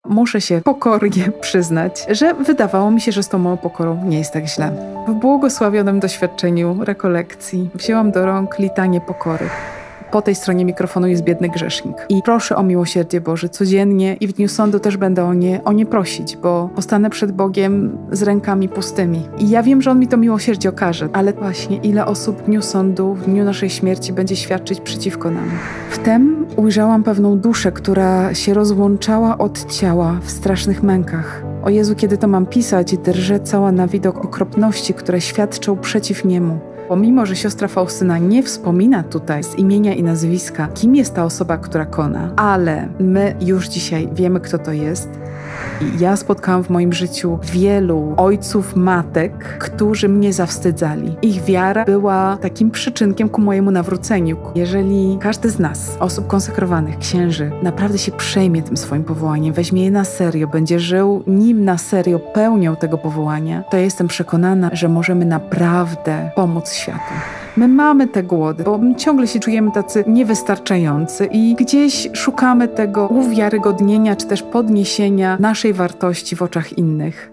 muszę się pokornie przyznać, że wydawało mi się, że z tą moją pokorą nie jest tak źle. W błogosławionym doświadczeniu rekolekcji wzięłam do rąk litanię pokory. Po tej stronie mikrofonu jest biedny grzesznik. I proszę o miłosierdzie Boże codziennie i w dniu sądu też będę o nie prosić, bo postanę przed Bogiem z rękami pustymi. I ja wiem, że On mi to miłosierdzie okaże, ale właśnie ile osób w dniu sądu, w dniu naszej śmierci będzie świadczyć przeciwko nam. Wtem ujrzałam pewną duszę, która się rozłączała od ciała w strasznych mękach. O Jezu, kiedy to mam pisać, drżę cała na widok okropności, które świadczą przeciw Niemu. Pomimo, że siostra Faustyna nie wspomina tutaj z imienia i nazwiska, kim jest ta osoba, która kona, ale my już dzisiaj wiemy, kto to jest. I ja spotkałam w moim życiu wielu ojców, matek, którzy mnie zawstydzali. Ich wiara była takim przyczynkiem ku mojemu nawróceniu. Jeżeli każdy z nas, osób konsekrowanych, księży, naprawdę się przejmie tym swoim powołaniem, weźmie je na serio, będzie żył nim na serio pełnią tego powołania, to ja jestem przekonana, że możemy naprawdę pomóc światu. My mamy te głody, bo ciągle się czujemy tacy niewystarczający i gdzieś szukamy tego uwiarygodnienia czy też podniesienia naszej wartości w oczach innych.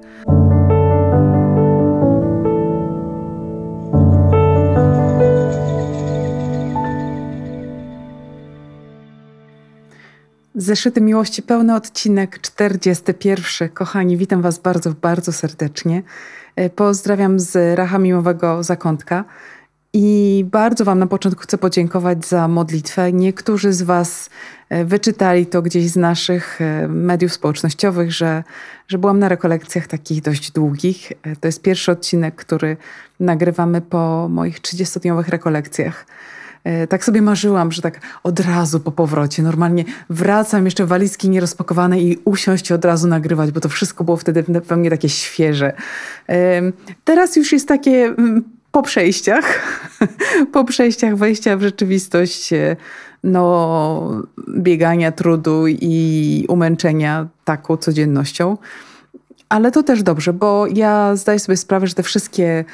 Zeszyty Miłości, pełny odcinek 41. Kochani, witam Was bardzo, bardzo serdecznie. Pozdrawiam z rachamimowego zakątka. I bardzo Wam na początku chcę podziękować za modlitwę. Niektórzy z Was wyczytali to gdzieś z naszych mediów społecznościowych, że byłam na rekolekcjach takich dość długich. To jest pierwszy odcinek, który nagrywamy po moich 30-dniowych rekolekcjach. Tak sobie marzyłam, że tak od razu po powrocie. Normalnie wracam, jeszcze walizki nierozpakowane i usiąść i od razu nagrywać, bo to wszystko było wtedy we mnie takie świeże. Teraz już jest takie po przejściach wejścia w rzeczywistość, biegania, trudu i umęczenia taką codziennością. Ale to też dobrze, bo ja zdaję sobie sprawę, że te wszystkie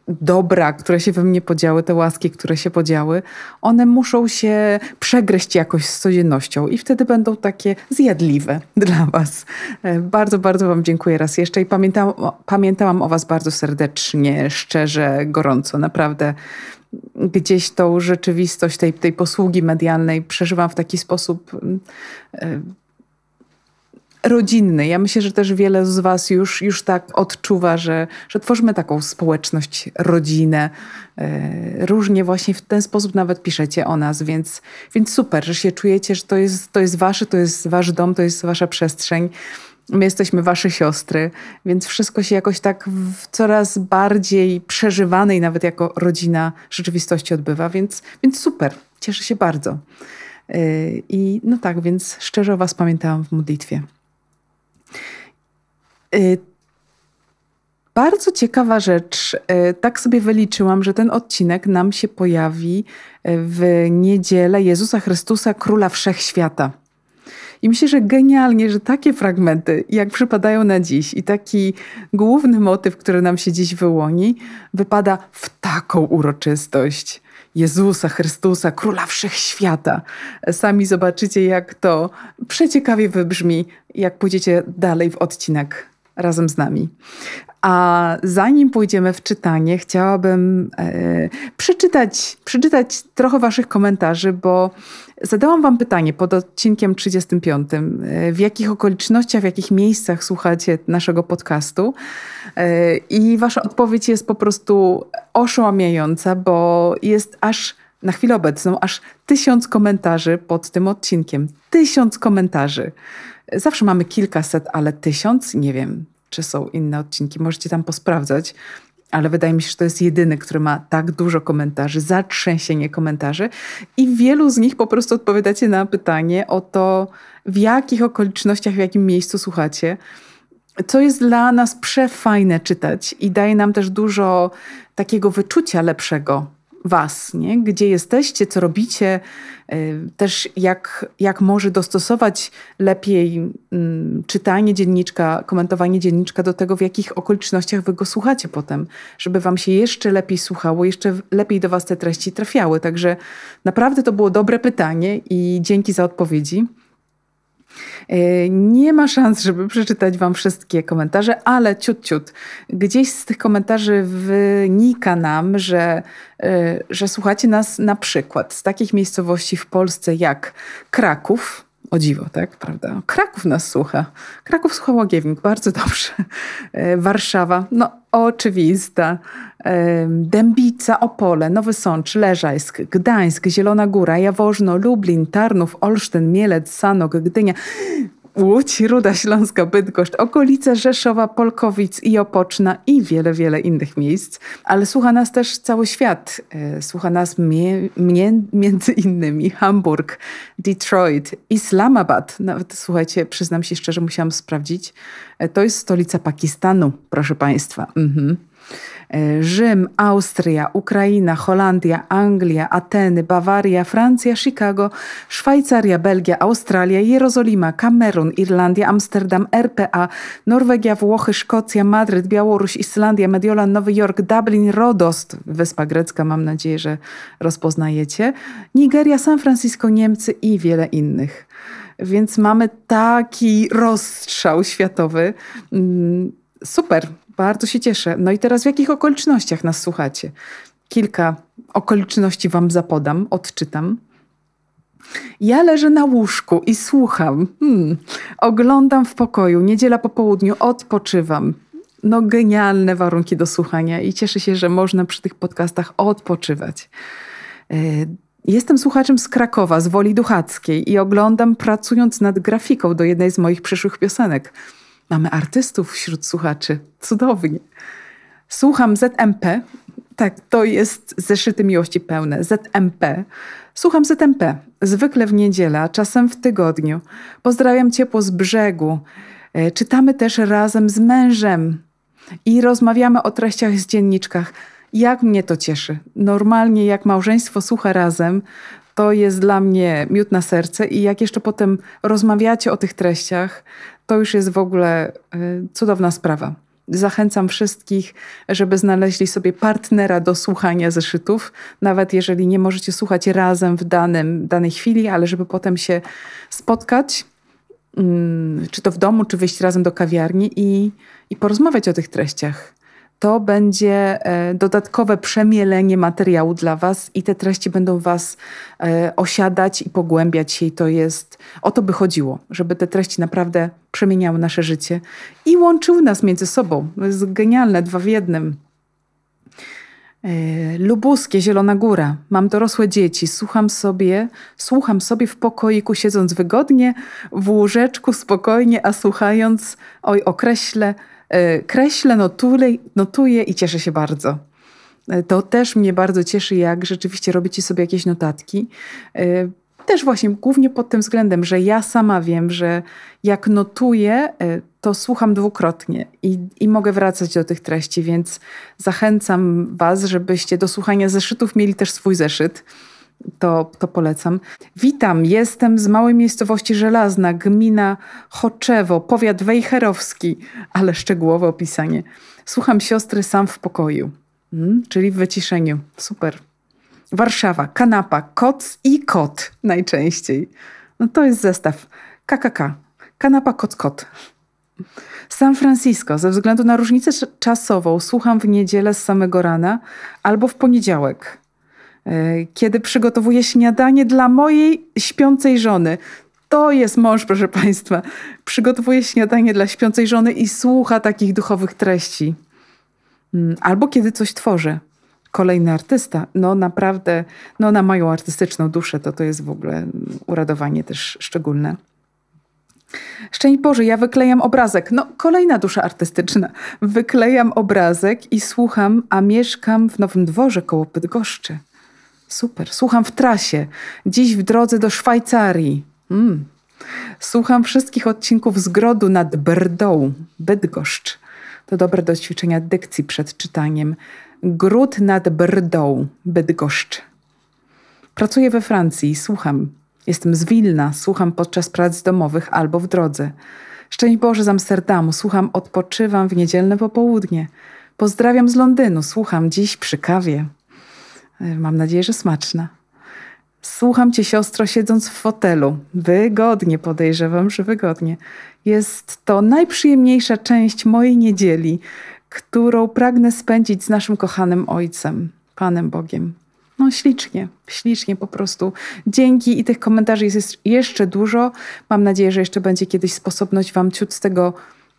dobra, które się we mnie podziały, te łaski, które się podziały, one muszą się przegryźć jakoś z codziennością i wtedy będą takie zjadliwe dla Was. Bardzo, bardzo Wam dziękuję raz jeszcze i pamiętałam o Was bardzo serdecznie, szczerze, gorąco. Naprawdę gdzieś tą rzeczywistość tej posługi medialnej przeżywam w taki sposób rodzinny. Ja myślę, że też wiele z Was już tak odczuwa, że tworzymy taką społeczność, rodzinę. Różnie właśnie w ten sposób nawet piszecie o nas, więc super, że się czujecie, że to jest Wasze, to jest Wasz dom, to jest Wasza przestrzeń. My jesteśmy Wasze siostry, więc wszystko się jakoś tak w coraz bardziej przeżywanej nawet jako rodzina rzeczywistości odbywa, więc super, cieszę się bardzo. I no tak, więc szczerze o Was pamiętałam w modlitwie. Bardzo ciekawa rzecz, tak sobie wyliczyłam, że ten odcinek nam się pojawi w niedzielę Jezusa Chrystusa, Króla Wszechświata. I myślę, że genialnie, że takie fragmenty, jak przypadają na dziś i taki główny motyw, który nam się dziś wyłoni, wypada w taką uroczystość Jezusa Chrystusa, Króla Wszechświata. Sami zobaczycie, jak to przeciekawie wybrzmi, jak pójdziecie dalej w odcinek razem z nami. A zanim pójdziemy w czytanie, chciałabym przeczytać trochę Waszych komentarzy, bo zadałam Wam pytanie pod odcinkiem 35. W jakich okolicznościach, w jakich miejscach słuchacie naszego podcastu? I Wasza odpowiedź jest po prostu oszałamiająca, bo jest na chwilę obecną aż 1000 komentarzy pod tym odcinkiem. 1000 komentarzy. Zawsze mamy kilkaset, ale 1000? Nie wiem, czy są inne odcinki. Możecie tam posprawdzać. Ale wydaje mi się, że to jest jedyny, który ma tak dużo komentarzy, zatrzęsienie komentarzy. I wielu z nich po prostu odpowiadacie na pytanie o to, w jakich okolicznościach, w jakim miejscu słuchacie. Co jest dla nas przefajne czytać i daje nam też dużo takiego wyczucia lepszego Was, nie? Gdzie jesteście, co robicie, też jak może dostosować lepiej czytanie dzienniczka, komentowanie dzienniczka do tego, w jakich okolicznościach Wy go słuchacie potem, żeby Wam się jeszcze lepiej słuchało, jeszcze lepiej do Was te treści trafiały. Także naprawdę to było dobre pytanie i dzięki za odpowiedzi. Nie ma szans, żeby przeczytać wam wszystkie komentarze, ale ciut. Gdzieś z tych komentarzy wynika nam, że słuchacie nas na przykład z takich miejscowości w Polsce jak Kraków. O dziwo, tak? Prawda? Kraków nas słucha. Kraków słucha Łagiewnik, bardzo dobrze. Warszawa, no oczywista. Dębica, Opole, Nowy Sącz, Leżajsk, Gdańsk, Zielona Góra, Jaworzno, Lublin, Tarnów, Olsztyn, Mielec, Sanok, Gdynia, Łódź, Ruda Śląska, Bydgoszcz, okolice Rzeszowa, Polkowic i Opoczna i wiele innych miejsc. Ale słucha nas też cały świat. Słucha nas między innymi Hamburg, Detroit, Islamabad. Nawet, słuchajcie, przyznam się szczerze, musiałam sprawdzić. To jest stolica Pakistanu, proszę Państwa. Rzym, Austria, Ukraina, Holandia, Anglia, Ateny, Bawaria, Francja, Chicago, Szwajcaria, Belgia, Australia, Jerozolima, Kamerun, Irlandia, Amsterdam, RPA, Norwegia, Włochy, Szkocja, Madryt, Białoruś, Islandia, Mediolan, Nowy Jork, Dublin, Rodos, Wyspa Grecka, mam nadzieję, że rozpoznajecie, Nigeria, San Francisco, Niemcy i wiele innych. Więc mamy taki rozstrzał światowy. Super. Bardzo się cieszę. No i teraz w jakich okolicznościach nas słuchacie? Kilka okoliczności wam zapodam, odczytam. Ja leżę na łóżku i słucham. Oglądam w pokoju. Niedziela po południu. Odpoczywam. No genialne warunki do słuchania i cieszę się, że można przy tych podcastach odpoczywać. Jestem słuchaczem z Krakowa, z Woli Duchackiej i oglądam pracując nad grafiką do jednej z moich przyszłych piosenek. Mamy artystów wśród słuchaczy. Cudownie. Słucham ZMP. Tak, to jest Zeszyty Miłości Pełne. ZMP. Słucham ZMP. Zwykle w niedzielę, a czasem w tygodniu. Pozdrawiam ciepło z brzegu. Czytamy też razem z mężem. I rozmawiamy o treściach z dzienniczkach. Jak mnie to cieszy. Normalnie jak małżeństwo słucha razem, to jest dla mnie miód na serce. I jak jeszcze potem rozmawiacie o tych treściach, to już jest w ogóle cudowna sprawa. Zachęcam wszystkich, żeby znaleźli sobie partnera do słuchania zeszytów, nawet jeżeli nie możecie słuchać razem w danej chwili, ale żeby potem się spotkać, czy to w domu, czy wyjść razem do kawiarni i porozmawiać o tych treściach. To będzie dodatkowe przemielenie materiału dla was i te treści będą was osiadać i pogłębiać się. I to jest, o to by chodziło, żeby te treści naprawdę przemieniały nasze życie i łączyły nas między sobą. To jest genialne, 2 w 1. Lubuskie, Zielona Góra. Mam dorosłe dzieci. Słucham sobie w pokoiku, siedząc wygodnie, w łóżeczku spokojnie, a słuchając, kreślę, notuję i cieszę się bardzo. To też mnie bardzo cieszy, jak rzeczywiście robicie sobie jakieś notatki. Też właśnie głównie pod tym względem, że ja sama wiem, że jak notuję, to słucham dwukrotnie i mogę wracać do tych treści, więc zachęcam was, żebyście do słuchania zeszytów mieli też swój zeszyt. To polecam. Witam, jestem z małej miejscowości Żelazna, gmina Choczewo, powiat wejherowski, ale szczegółowe opisanie. Słucham siostry sam w pokoju, czyli w wyciszeniu. Super. Warszawa, kanapa, koc i kot najczęściej. No to jest zestaw. KKK. Kanapa, koc, kot. San Francisco. Ze względu na różnicę czasową słucham w niedzielę z samego rana albo w poniedziałek, kiedy przygotowuję śniadanie dla mojej śpiącej żony. To jest mąż, proszę Państwa. Przygotowuje śniadanie dla śpiącej żony i słucha takich duchowych treści. Albo kiedy coś tworzę. Kolejny artysta. No naprawdę, na moją artystyczną duszę to jest w ogóle uradowanie też szczególne. Szczęść Boże, ja wyklejam obrazek. Kolejna dusza artystyczna. Wyklejam obrazek i słucham, a mieszkam w Nowym Dworze koło Bydgoszczy. Super. Słucham w trasie. Dziś w drodze do Szwajcarii. Słucham wszystkich odcinków Zgrodu nad Brdą. Bydgoszcz. To dobre do ćwiczenia dykcji przed czytaniem. Gród nad Brdą. Bydgoszcz. Pracuję we Francji. Słucham. Jestem z Wilna. Słucham podczas prac domowych albo w drodze. Szczęść Boże z Amsterdamu. Słucham, odpoczywam w niedzielne popołudnie. Pozdrawiam z Londynu. Słucham dziś przy kawie. Mam nadzieję, że smaczna. Słucham cię, siostro, siedząc w fotelu. Wygodnie, podejrzewam, że wygodnie. Jest to najprzyjemniejsza część mojej niedzieli, którą pragnę spędzić z naszym kochanym Ojcem, Panem Bogiem. No ślicznie, ślicznie po prostu. Dzięki i tych komentarzy jest jeszcze dużo. Mam nadzieję, że jeszcze będzie kiedyś sposobność wam ciut z tego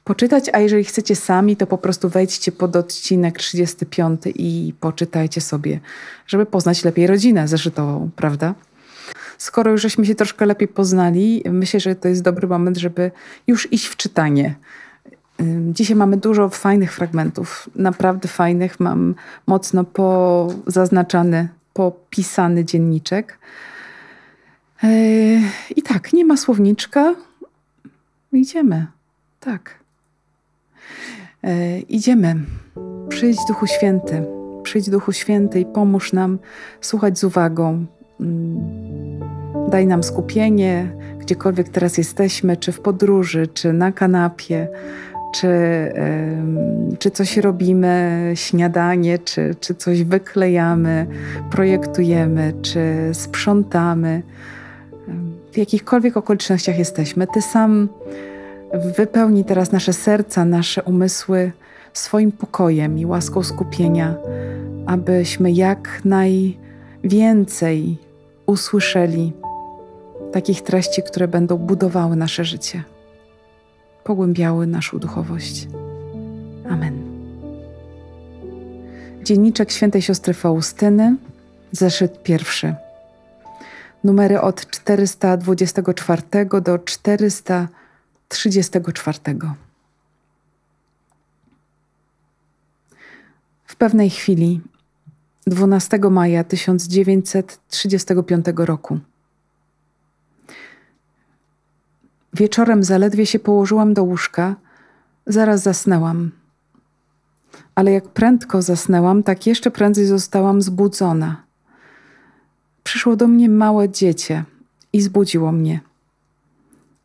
poczytać, a jeżeli chcecie sami, to po prostu wejdźcie pod odcinek 35 i poczytajcie sobie, żeby poznać lepiej rodzinę zeszytową, prawda? Skoro już żeśmy się troszkę lepiej poznali, myślę, że to jest dobry moment, żeby już iść w czytanie. Dzisiaj mamy dużo fajnych fragmentów, naprawdę fajnych. Mam mocno pozaznaczany, popisany dzienniczek. I tak, nie ma słowniczka. Idziemy. Tak. Idziemy. Przyjdź Duchu Święty. Przyjdź Duchu Święty i pomóż nam słuchać z uwagą. Daj nam skupienie, gdziekolwiek teraz jesteśmy, czy w podróży, czy na kanapie, czy coś robimy, śniadanie, czy coś wyklejamy, projektujemy, czy sprzątamy. W jakichkolwiek okolicznościach jesteśmy, Ty sam wypełnij teraz nasze serca, nasze umysły swoim pokojem i łaską skupienia, abyśmy jak najwięcej usłyszeli takich treści, które będą budowały nasze życie, pogłębiały naszą duchowość. Amen. Dzienniczek świętej siostry Faustyny, zeszyt 1. Numery od 424 do 434. W pewnej chwili, 12 maja 1935 roku, wieczorem zaledwie się położyłam do łóżka, zaraz zasnęłam. Ale jak prędko zasnęłam, tak jeszcze prędzej zostałam zbudzona. Przyszło do mnie małe dziecię i zbudziło mnie.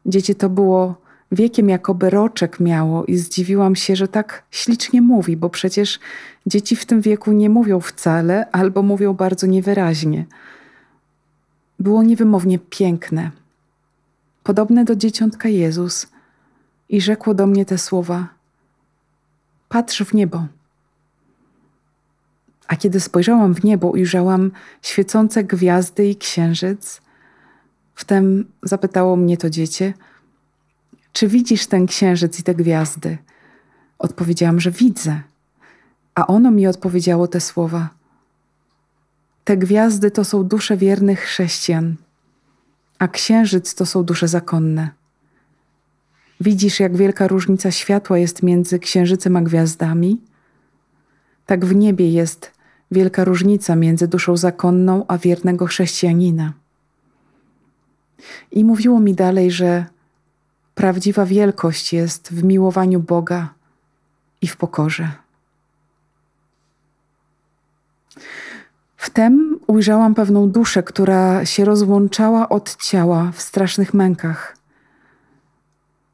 Dziecię to było wiekiem, jakoby roczek miało i zdziwiłam się, że tak ślicznie mówi, bo przecież dzieci w tym wieku nie mówią wcale albo mówią bardzo niewyraźnie. Było niewymownie piękne, podobne do dzieciątka Jezus i rzekło do mnie te słowa: patrz w niebo. A kiedy spojrzałam w niebo, ujrzałam świecące gwiazdy i księżyc. Wtem zapytało mnie to dziecię: czy widzisz ten księżyc i te gwiazdy? Odpowiedziałam, że widzę. A ono mi odpowiedziało te słowa: te gwiazdy to są dusze wiernych chrześcijan, a księżyc to są dusze zakonne. Widzisz, jak wielka różnica światła jest między księżycem a gwiazdami? Tak w niebie jest wielka różnica między duszą zakonną a wiernego chrześcijanina. I mówiło mi dalej, że prawdziwa wielkość jest w miłowaniu Boga i w pokorze. Wtem ujrzałam pewną duszę, która się rozłączała od ciała w strasznych mękach.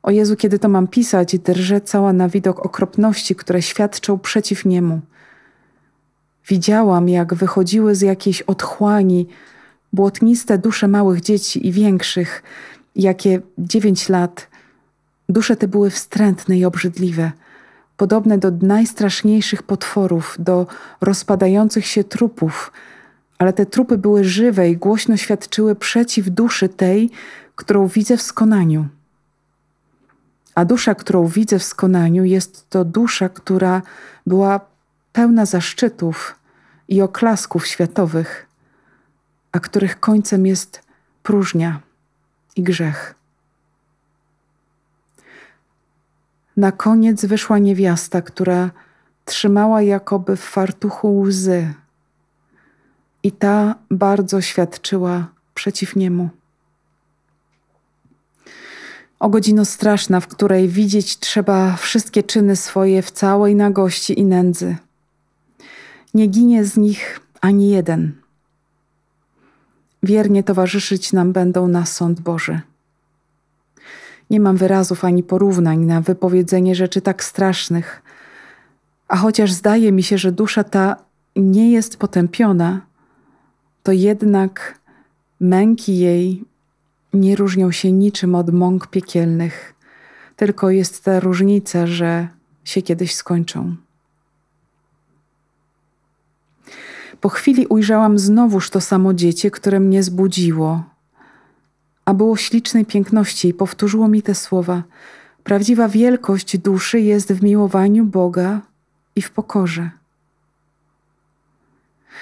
O Jezu, kiedy to mam pisać, drżę cała na widok okropności, które świadczą przeciw Niemu. Widziałam, jak wychodziły z jakiejś otchłani błotniste dusze małych dzieci i większych, jakie 9 lat. Dusze te były wstrętne i obrzydliwe, podobne do najstraszniejszych potworów, do rozpadających się trupów, ale te trupy były żywe i głośno świadczyły przeciw duszy tej, którą widzę w skonaniu. A dusza, którą widzę w skonaniu, jest to dusza, która była pełna zaszczytów i oklasków światowych, a których końcem jest próżnia i grzech. Na koniec wyszła niewiasta, która trzymała jakoby w fartuchu łzy i ta bardzo świadczyła przeciw Niemu. O godzino straszna, w której widzieć trzeba wszystkie czyny swoje w całej nagości i nędzy. Nie ginie z nich ani jeden. Wiernie towarzyszyć nam będą na sąd Boży. Nie mam wyrazów ani porównań na wypowiedzenie rzeczy tak strasznych, a chociaż zdaje mi się, że dusza ta nie jest potępiona, to jednak Męki jej nie różnią się niczym od mąk piekielnych, tylko jest ta różnica, że się kiedyś skończą. Po chwili ujrzałam znowuż to samo dziecię, które mnie zbudziło, a było ślicznej piękności i powtórzyło mi te słowa: prawdziwa wielkość duszy jest w miłowaniu Boga i w pokorze.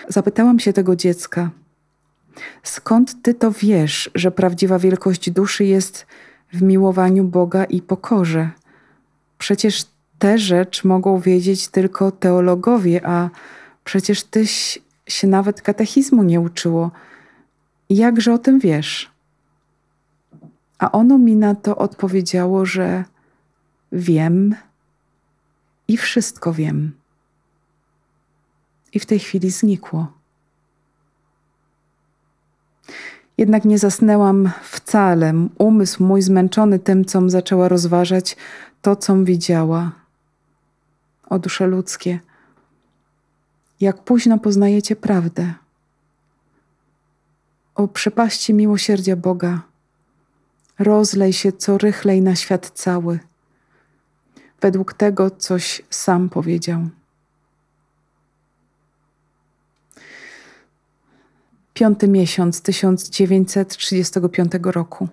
Zapytałam się tego dziecka: skąd ty to wiesz, że prawdziwa wielkość duszy jest w miłowaniu Boga i pokorze? Przecież tę rzecz mogą wiedzieć tylko teologowie, a przecież tyś się nawet katechizmu nie uczyło. Jakże o tym wiesz? A ono mi na to odpowiedziało, że wiem i wszystko wiem. I w tej chwili znikło. Jednak nie zasnęłam wcale. Umysł mój zmęczony tym, com zaczęła rozważać, to, com widziała. O dusze ludzkie, jak późno poznajecie prawdę. O przepaści miłosierdzia Boga, rozlej się co rychlej na świat cały, według tego, coś sam powiedział. 5. miesiąc 1935 roku.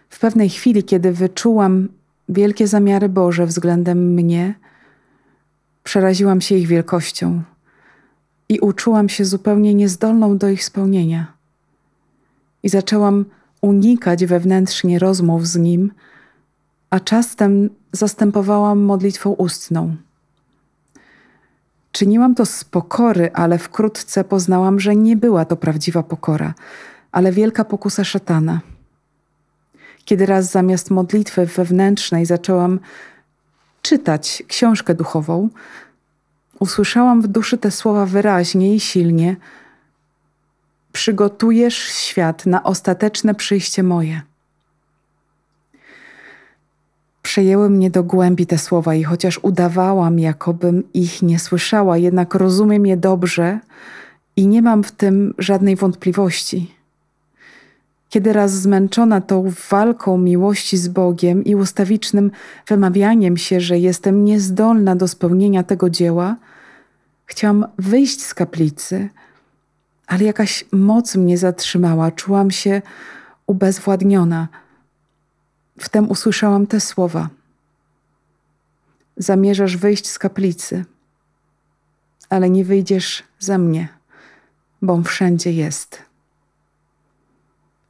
W pewnej chwili, kiedy wyczułam wielkie zamiary Boże względem mnie, przeraziłam się ich wielkością i uczułam się zupełnie niezdolną do ich spełnienia. I zaczęłam unikać wewnętrznie rozmów z Nim, a czasem zastępowałam modlitwą ustną. Czyniłam to z pokory, ale wkrótce poznałam, że nie była to prawdziwa pokora, ale wielka pokusa szatana. Kiedy raz zamiast modlitwy wewnętrznej zaczęłam czytać książkę duchową, usłyszałam w duszy te słowa wyraźnie i silnie: przygotujesz świat na ostateczne przyjście moje. Przejęły mnie do głębi te słowa i chociaż udawałam, jakobym ich nie słyszała, jednak rozumiem je dobrze i nie mam w tym żadnej wątpliwości. Kiedy raz zmęczona tą walką miłości z Bogiem i ustawicznym wymawianiem się, że jestem niezdolna do spełnienia tego dzieła, chciałam wyjść z kaplicy, ale jakaś moc mnie zatrzymała, czułam się ubezwładniona. Wtem usłyszałam te słowa: zamierzasz wyjść z kaplicy, ale nie wyjdziesz ze mnie, bom wszędzie jest.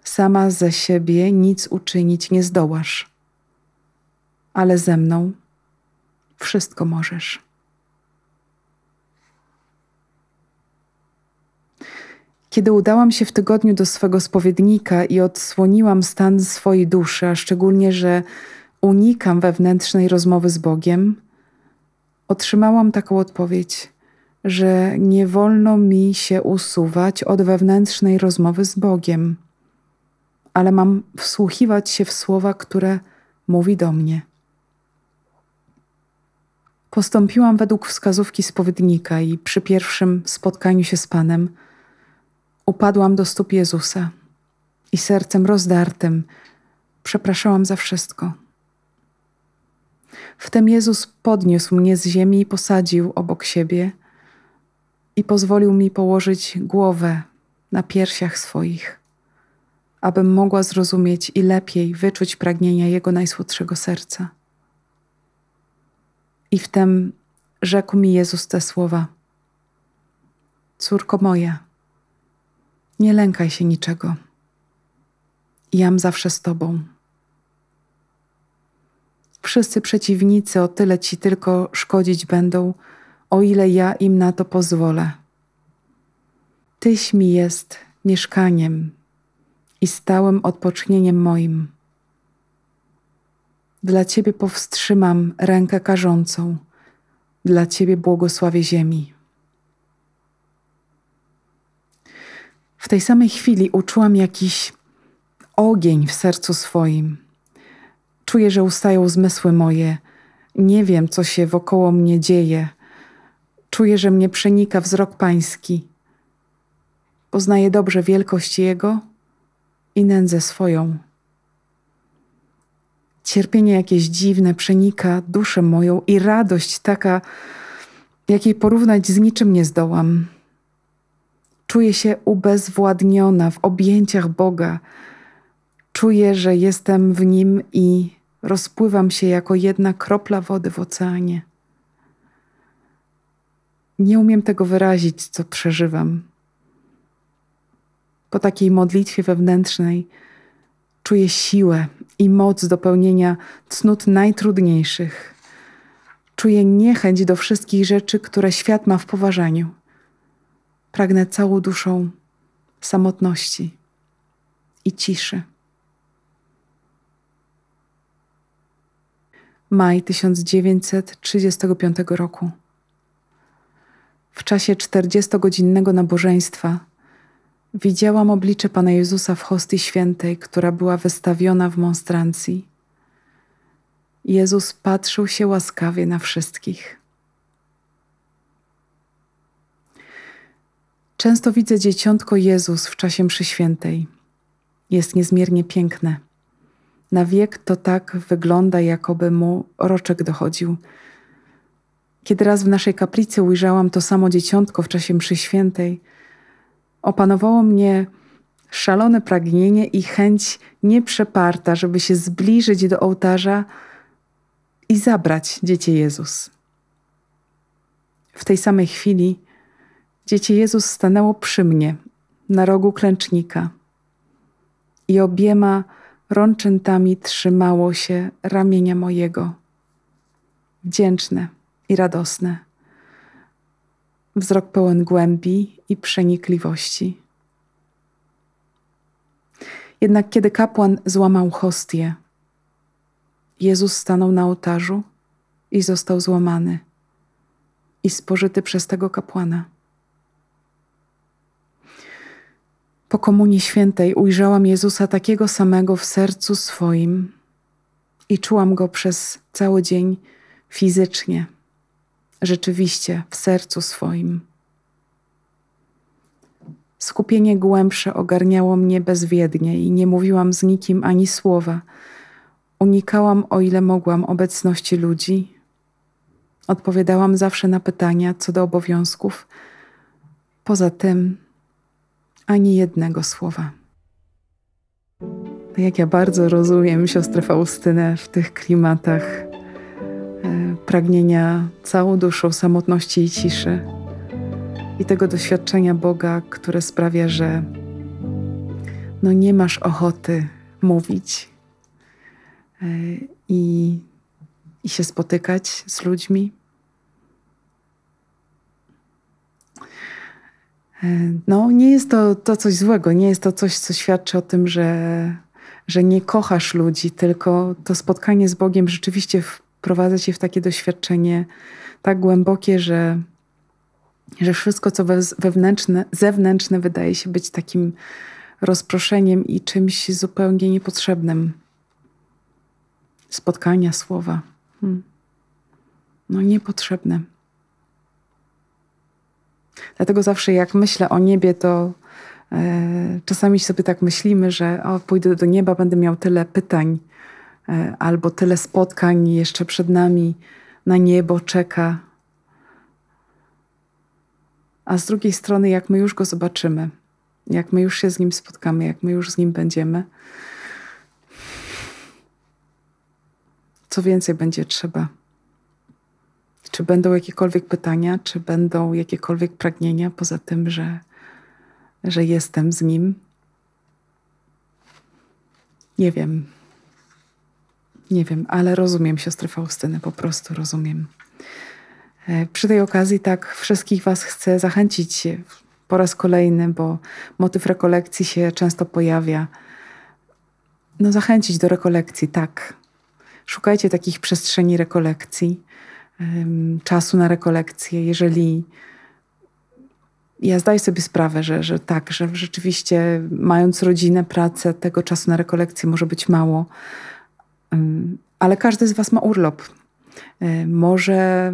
Sama ze siebie nic uczynić nie zdołasz, ale ze mną wszystko możesz. Kiedy udałam się w tygodniu do swego spowiednika i odsłoniłam stan swojej duszy, a szczególnie, że unikam wewnętrznej rozmowy z Bogiem, otrzymałam taką odpowiedź, że nie wolno mi się usuwać od wewnętrznej rozmowy z Bogiem, ale mam wsłuchiwać się w słowa, które mówi do mnie. Postąpiłam według wskazówki spowiednika i przy pierwszym spotkaniu się z Panem upadłam do stóp Jezusa i sercem rozdartym przepraszałam za wszystko. Wtem Jezus podniósł mnie z ziemi i posadził obok siebie i pozwolił mi położyć głowę na piersiach swoich, abym mogła zrozumieć i lepiej wyczuć pragnienia Jego najsłodszego serca. I wtem rzekł mi Jezus te słowa: córko moja, nie lękaj się niczego. Jam zawsze z tobą. Wszyscy przeciwnicy o tyle ci tylko szkodzić będą, o ile ja im na to pozwolę. Tyś mi jest mieszkaniem i stałym odpocznieniem moim. Dla Ciebie powstrzymam rękę karzącą, dla Ciebie błogosławię ziemi. W tej samej chwili uczułam jakiś ogień w sercu swoim. Czuję, że ustają zmysły moje. Nie wiem, co się wokoło mnie dzieje. Czuję, że mnie przenika wzrok Pański. Poznaję dobrze wielkość Jego i nędzę swoją. Cierpienie jakieś dziwne przenika duszę moją i radość taka, jakiej porównać z niczym nie zdołam. Czuję się ubezwładniona w objęciach Boga. Czuję, że jestem w Nim i rozpływam się jako jedna kropla wody w oceanie. Nie umiem tego wyrazić, co przeżywam. Po takiej modlitwie wewnętrznej czuję siłę i moc do pełnienia cnót najtrudniejszych. Czuję niechęć do wszystkich rzeczy, które świat ma w poważaniu. Pragnę całą duszą samotności i ciszy. Maj 1935 roku. W czasie 40-godzinnego nabożeństwa widziałam oblicze Pana Jezusa w hostii świętej, która była wystawiona w monstrancji. Jezus patrzył się łaskawie na wszystkich. Często widzę dzieciątko Jezus w czasie mszy świętej. Jest niezmiernie piękne. Na wiek to tak wygląda, jakoby mu roczek dochodził. Kiedy raz w naszej kaplicy ujrzałam to samo dzieciątko w czasie mszy świętej, opanowało mnie szalone pragnienie i chęć nieprzeparta, żeby się zbliżyć do ołtarza i zabrać Dziecię Jezus. W tej samej chwili Dziecię Jezus stanęło przy mnie, na rogu klęcznika i obiema rączętami trzymało się ramienia mojego. Wdzięczne i radosne. Wzrok pełen głębi i przenikliwości. Jednak kiedy kapłan złamał hostię, Jezus stanął na ołtarzu i został złamany i spożyty przez tego kapłana. Po Komunii Świętej ujrzałam Jezusa takiego samego w sercu swoim i czułam Go przez cały dzień fizycznie, rzeczywiście w sercu swoim. Skupienie głębsze ogarniało mnie bezwiednie i nie mówiłam z nikim ani słowa. Unikałam, o ile mogłam, obecności ludzi. Odpowiadałam zawsze na pytania co do obowiązków. Poza tym ani jednego słowa. Jak ja bardzo rozumiem siostrę Faustynę w tych klimatach pragnienia całą duszą samotności i ciszy i tego doświadczenia Boga, które sprawia, że nie masz ochoty mówić i się spotykać z ludźmi. Nie jest to coś złego, nie jest to coś, co świadczy o tym, że nie kochasz ludzi, tylko to spotkanie z Bogiem rzeczywiście wprowadza cię w takie doświadczenie tak głębokie, że wszystko, co zewnętrzne wydaje się być takim rozproszeniem i czymś zupełnie niepotrzebnym. Spotkania, słowa. Niepotrzebne. Dlatego zawsze jak myślę o niebie, to czasami sobie tak myślimy, że pójdę do nieba, będę miał tyle pytań albo tyle spotkań jeszcze przed nami, na niebo czeka. A z drugiej strony, jak my już Go zobaczymy, jak my już się z Nim spotkamy, jak my już z Nim będziemy, co więcej będzie trzeba? Czy będą jakiekolwiek pytania, czy będą jakiekolwiek pragnienia poza tym, że jestem z Nim? Nie wiem. Nie wiem, ale rozumiem siostrę Faustynę, po prostu rozumiem. Przy tej okazji tak wszystkich was chcę zachęcić po raz kolejny, bo motyw rekolekcji się często pojawia. Zachęcić do rekolekcji, tak. Szukajcie takich przestrzeni rekolekcji, czasu na rekolekcję. Jeżeli ja zdaję sobie sprawę, że tak, że rzeczywiście mając rodzinę, pracę, tego czasu na rekolekcję może być mało, ale każdy z was ma urlop. Może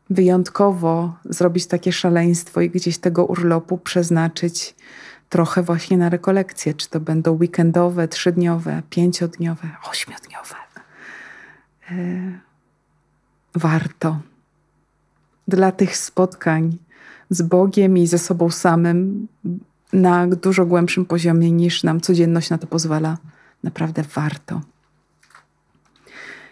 wyjątkowo zrobić takie szaleństwo i gdzieś tego urlopu przeznaczyć trochę właśnie na rekolekcje. Czy to będą weekendowe, 3-dniowe, 5-dniowe, 8-dniowe. Warto. Dla tych spotkań z Bogiem i ze sobą samym na dużo głębszym poziomie niż nam codzienność na to pozwala. Naprawdę warto.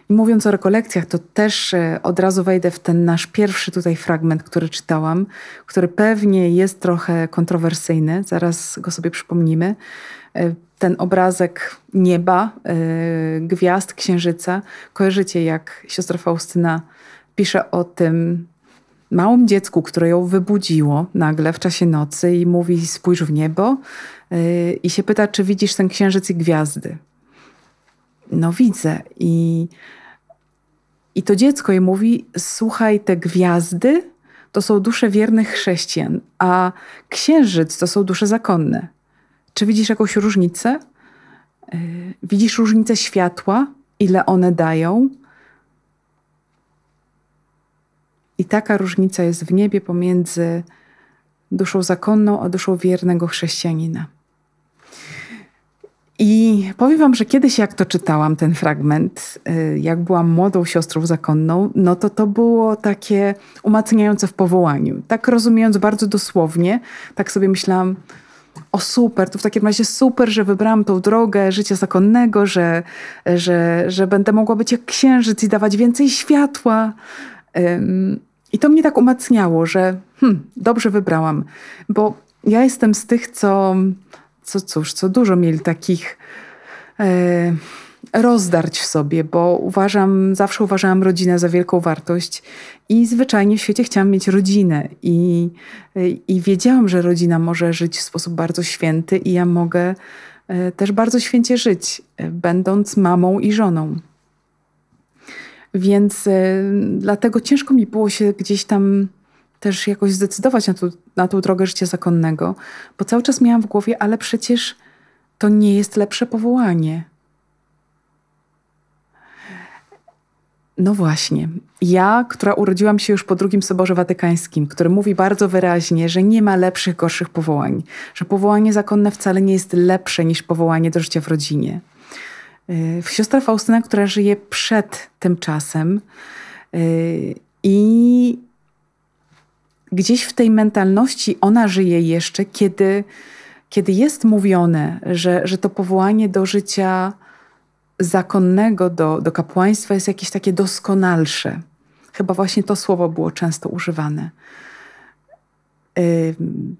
I mówiąc o rekolekcjach, to też od razu wejdę w ten nasz pierwszy tutaj fragment, który czytałam, który pewnie jest trochę kontrowersyjny. Zaraz go sobie przypomnimy. Ten obrazek nieba, gwiazd, księżyca. Kojarzycie, jak siostra Faustyna pisze o tym małym dziecku, które ją wybudziło nagle w czasie nocy i mówi: spójrz w niebo, i się pyta, czy widzisz ten księżyc i gwiazdy. No widzę. I to dziecko jej mówi: słuchaj, te gwiazdy to są dusze wiernych chrześcijan, a księżyc to są dusze zakonne. Czy widzisz jakąś różnicę? Widzisz różnicę światła? Ile one dają? I taka różnica jest w niebie pomiędzy duszą zakonną a duszą wiernego chrześcijanina. I powiem wam, że kiedyś jak to czytałam, ten fragment, jak byłam młodą siostrą zakonną, no to było takie umacniające w powołaniu. Tak rozumiejąc bardzo dosłownie, tak sobie myślałam: o super, to w takim razie super, że wybrałam tą drogę życia zakonnego, że będę mogła być jak księżyc i dawać więcej światła. I to mnie tak umacniało, że dobrze wybrałam. Bo ja jestem z tych, co dużo mieli takich rozdarć w sobie, bo zawsze uważałam rodzinę za wielką wartość i zwyczajnie w świecie chciałam mieć rodzinę. I wiedziałam, że rodzina może żyć w sposób bardzo święty i ja mogę też bardzo święcie żyć, będąc mamą i żoną. Więc dlatego ciężko mi było się gdzieś tam też jakoś zdecydować na tą drogę życia zakonnego, bo cały czas miałam w głowie: ale przecież to nie jest lepsze powołanie. No właśnie. Ja, która urodziłam się już po II Soborze Watykańskim, który mówi bardzo wyraźnie, że nie ma lepszych, gorszych powołań, że powołanie zakonne wcale nie jest lepsze niż powołanie do życia w rodzinie. Siostra Faustyna, która żyje przed tym czasem i gdzieś w tej mentalności ona żyje jeszcze, kiedy jest mówione, że to powołanie do życia zakonnego, do kapłaństwa jest jakieś takie doskonalsze. Chyba właśnie to słowo było często używane.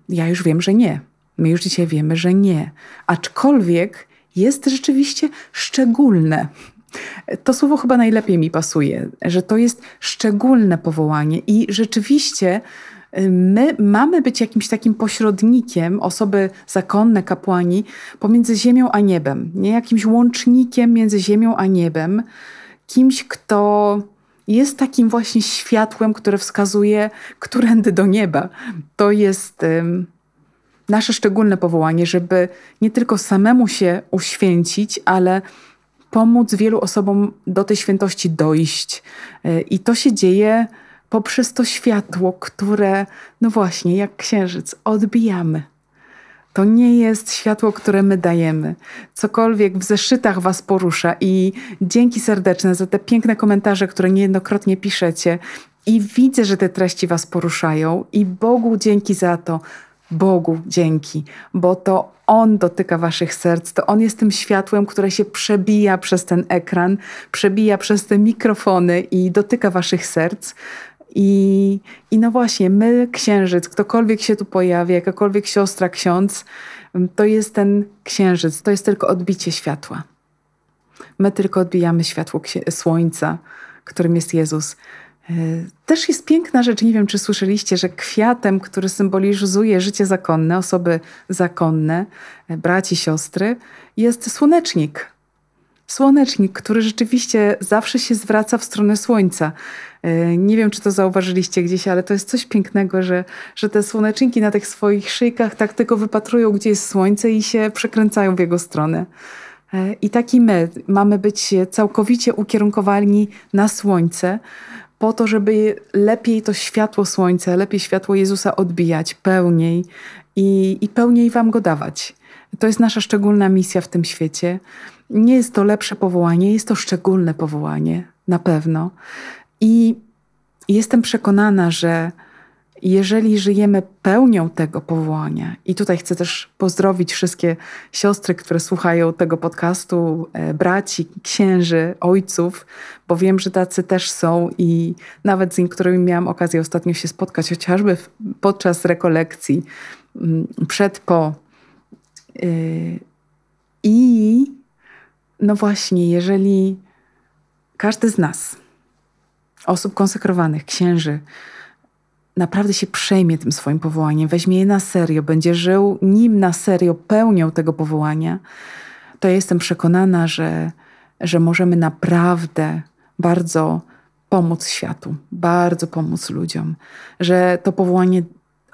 Ja już wiem, że nie. My już dzisiaj wiemy, że nie. Aczkolwiek jest rzeczywiście szczególne. To słowo chyba najlepiej mi pasuje, że to jest szczególne powołanie i rzeczywiście my mamy być jakimś takim pośrednikiem, osoby zakonne, kapłani, pomiędzy ziemią a niebem. Nie jakimś łącznikiem między ziemią a niebem. Kimś, kto jest takim właśnie światłem, które wskazuje którędy do nieba. To jest nasze szczególne powołanie, żeby nie tylko samemu się uświęcić, ale pomóc wielu osobom do tej świętości dojść. I to się dzieje poprzez to światło, które, no właśnie, jak księżyc, odbijamy. To nie jest światło, które my dajemy. Cokolwiek w zeszytach was porusza i dzięki serdeczne za te piękne komentarze, które niejednokrotnie piszecie. I widzę, że te treści was poruszają i Bogu dzięki za to. Bogu dzięki, bo to On dotyka waszych serc, to On jest tym światłem, które się przebija przez ten ekran, przebija przez te mikrofony i dotyka waszych serc. I no właśnie, my, księżyc, ktokolwiek się tu pojawia, jakakolwiek siostra, ksiądz, to jest ten księżyc, to jest tylko odbicie światła. My tylko odbijamy światło słońca, którym jest Jezus. Też jest piękna rzecz, nie wiem, czy słyszeliście, że kwiatem, który symbolizuje życie zakonne, osoby zakonne, braci, siostry, jest słonecznik. Słonecznik, który rzeczywiście zawsze się zwraca w stronę słońca. Nie wiem, czy to zauważyliście gdzieś, ale to jest coś pięknego, że te słoneczniki na tych swoich szyjkach tak tylko wypatrują, gdzie jest słońce i się przekręcają w jego stronę. I tak i my mamy być całkowicie ukierunkowani na słońce, po to, żeby lepiej to światło słońca, lepiej światło Jezusa odbijać, pełniej i pełniej wam go dawać. To jest nasza szczególna misja w tym świecie. Nie jest to lepsze powołanie, jest to szczególne powołanie, na pewno. I jestem przekonana, że jeżeli żyjemy pełnią tego powołania, i tutaj chcę też pozdrowić wszystkie siostry, które słuchają tego podcastu, braci, księży, ojców, bo wiem, że tacy też są i nawet z niektórymi miałam okazję ostatnio się spotkać, chociażby podczas rekolekcji, przed, po. I no właśnie, jeżeli każdy z nas, osób konsekrowanych, księży, naprawdę się przejmie tym swoim powołaniem, weźmie je na serio, będzie żył nim na serio, pełnią tego powołania, to ja jestem przekonana, że możemy naprawdę bardzo pomóc światu, bardzo pomóc ludziom, że to powołanie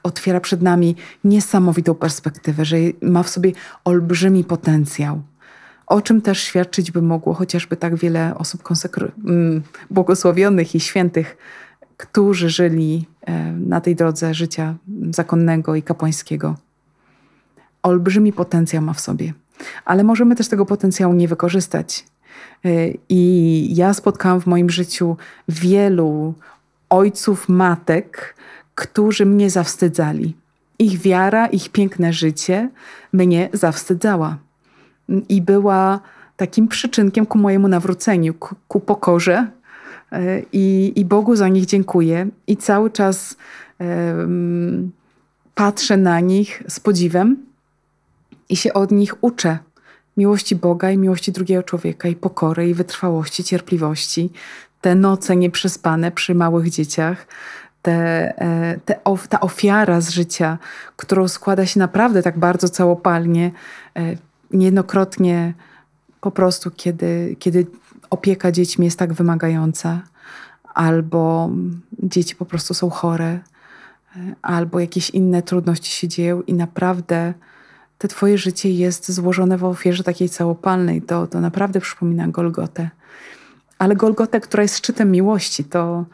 otwiera przed nami niesamowitą perspektywę, że ma w sobie olbrzymi potencjał, o czym też świadczyć by mogło chociażby tak wiele osób błogosławionych i świętych, którzy żyli na tej drodze życia zakonnego i kapłańskiego. Olbrzymi potencjał ma w sobie, ale możemy też tego potencjału nie wykorzystać. I ja spotkałam w moim życiu wielu ojców, matek, którzy mnie zawstydzali. Ich wiara, ich piękne życie mnie zawstydzała. I była takim przyczynkiem ku mojemu nawróceniu, ku pokorze. I Bogu za nich dziękuję. I cały czas patrzę na nich z podziwem i się od nich uczę. Miłości Boga i miłości drugiego człowieka i pokory i wytrwałości, cierpliwości. Te noce nieprzespane przy małych dzieciach. Ta ofiara z życia, którą składa się naprawdę tak bardzo całopalnie, niejednokrotnie po prostu, kiedy opieka dziećmi jest tak wymagająca, albo dzieci po prostu są chore, albo jakieś inne trudności się dzieją i naprawdę te twoje życie jest złożone w ofierze takiej całopalnej. To naprawdę przypomina Golgotę. Ale Golgotę, która jest szczytem miłości, to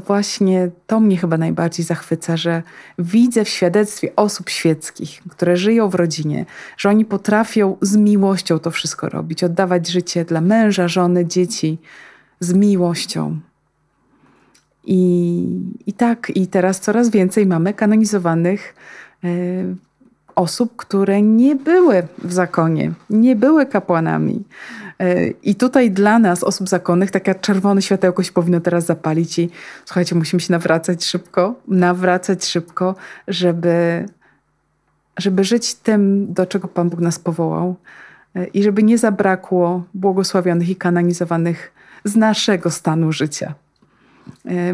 właśnie to mnie chyba najbardziej zachwyca, że widzę w świadectwie osób świeckich, które żyją w rodzinie, że oni potrafią z miłością to wszystko robić, oddawać życie dla męża, żony, dzieci z miłością. I teraz coraz więcej mamy kanonizowanych osób, które nie były w zakonie, nie były kapłanami. I tutaj dla nas, osób zakonnych, taka czerwone światełko się powinno teraz zapalić i słuchajcie, musimy się nawracać szybko, żeby żyć tym, do czego Pan Bóg nas powołał i żeby nie zabrakło błogosławionych i kanonizowanych z naszego stanu życia.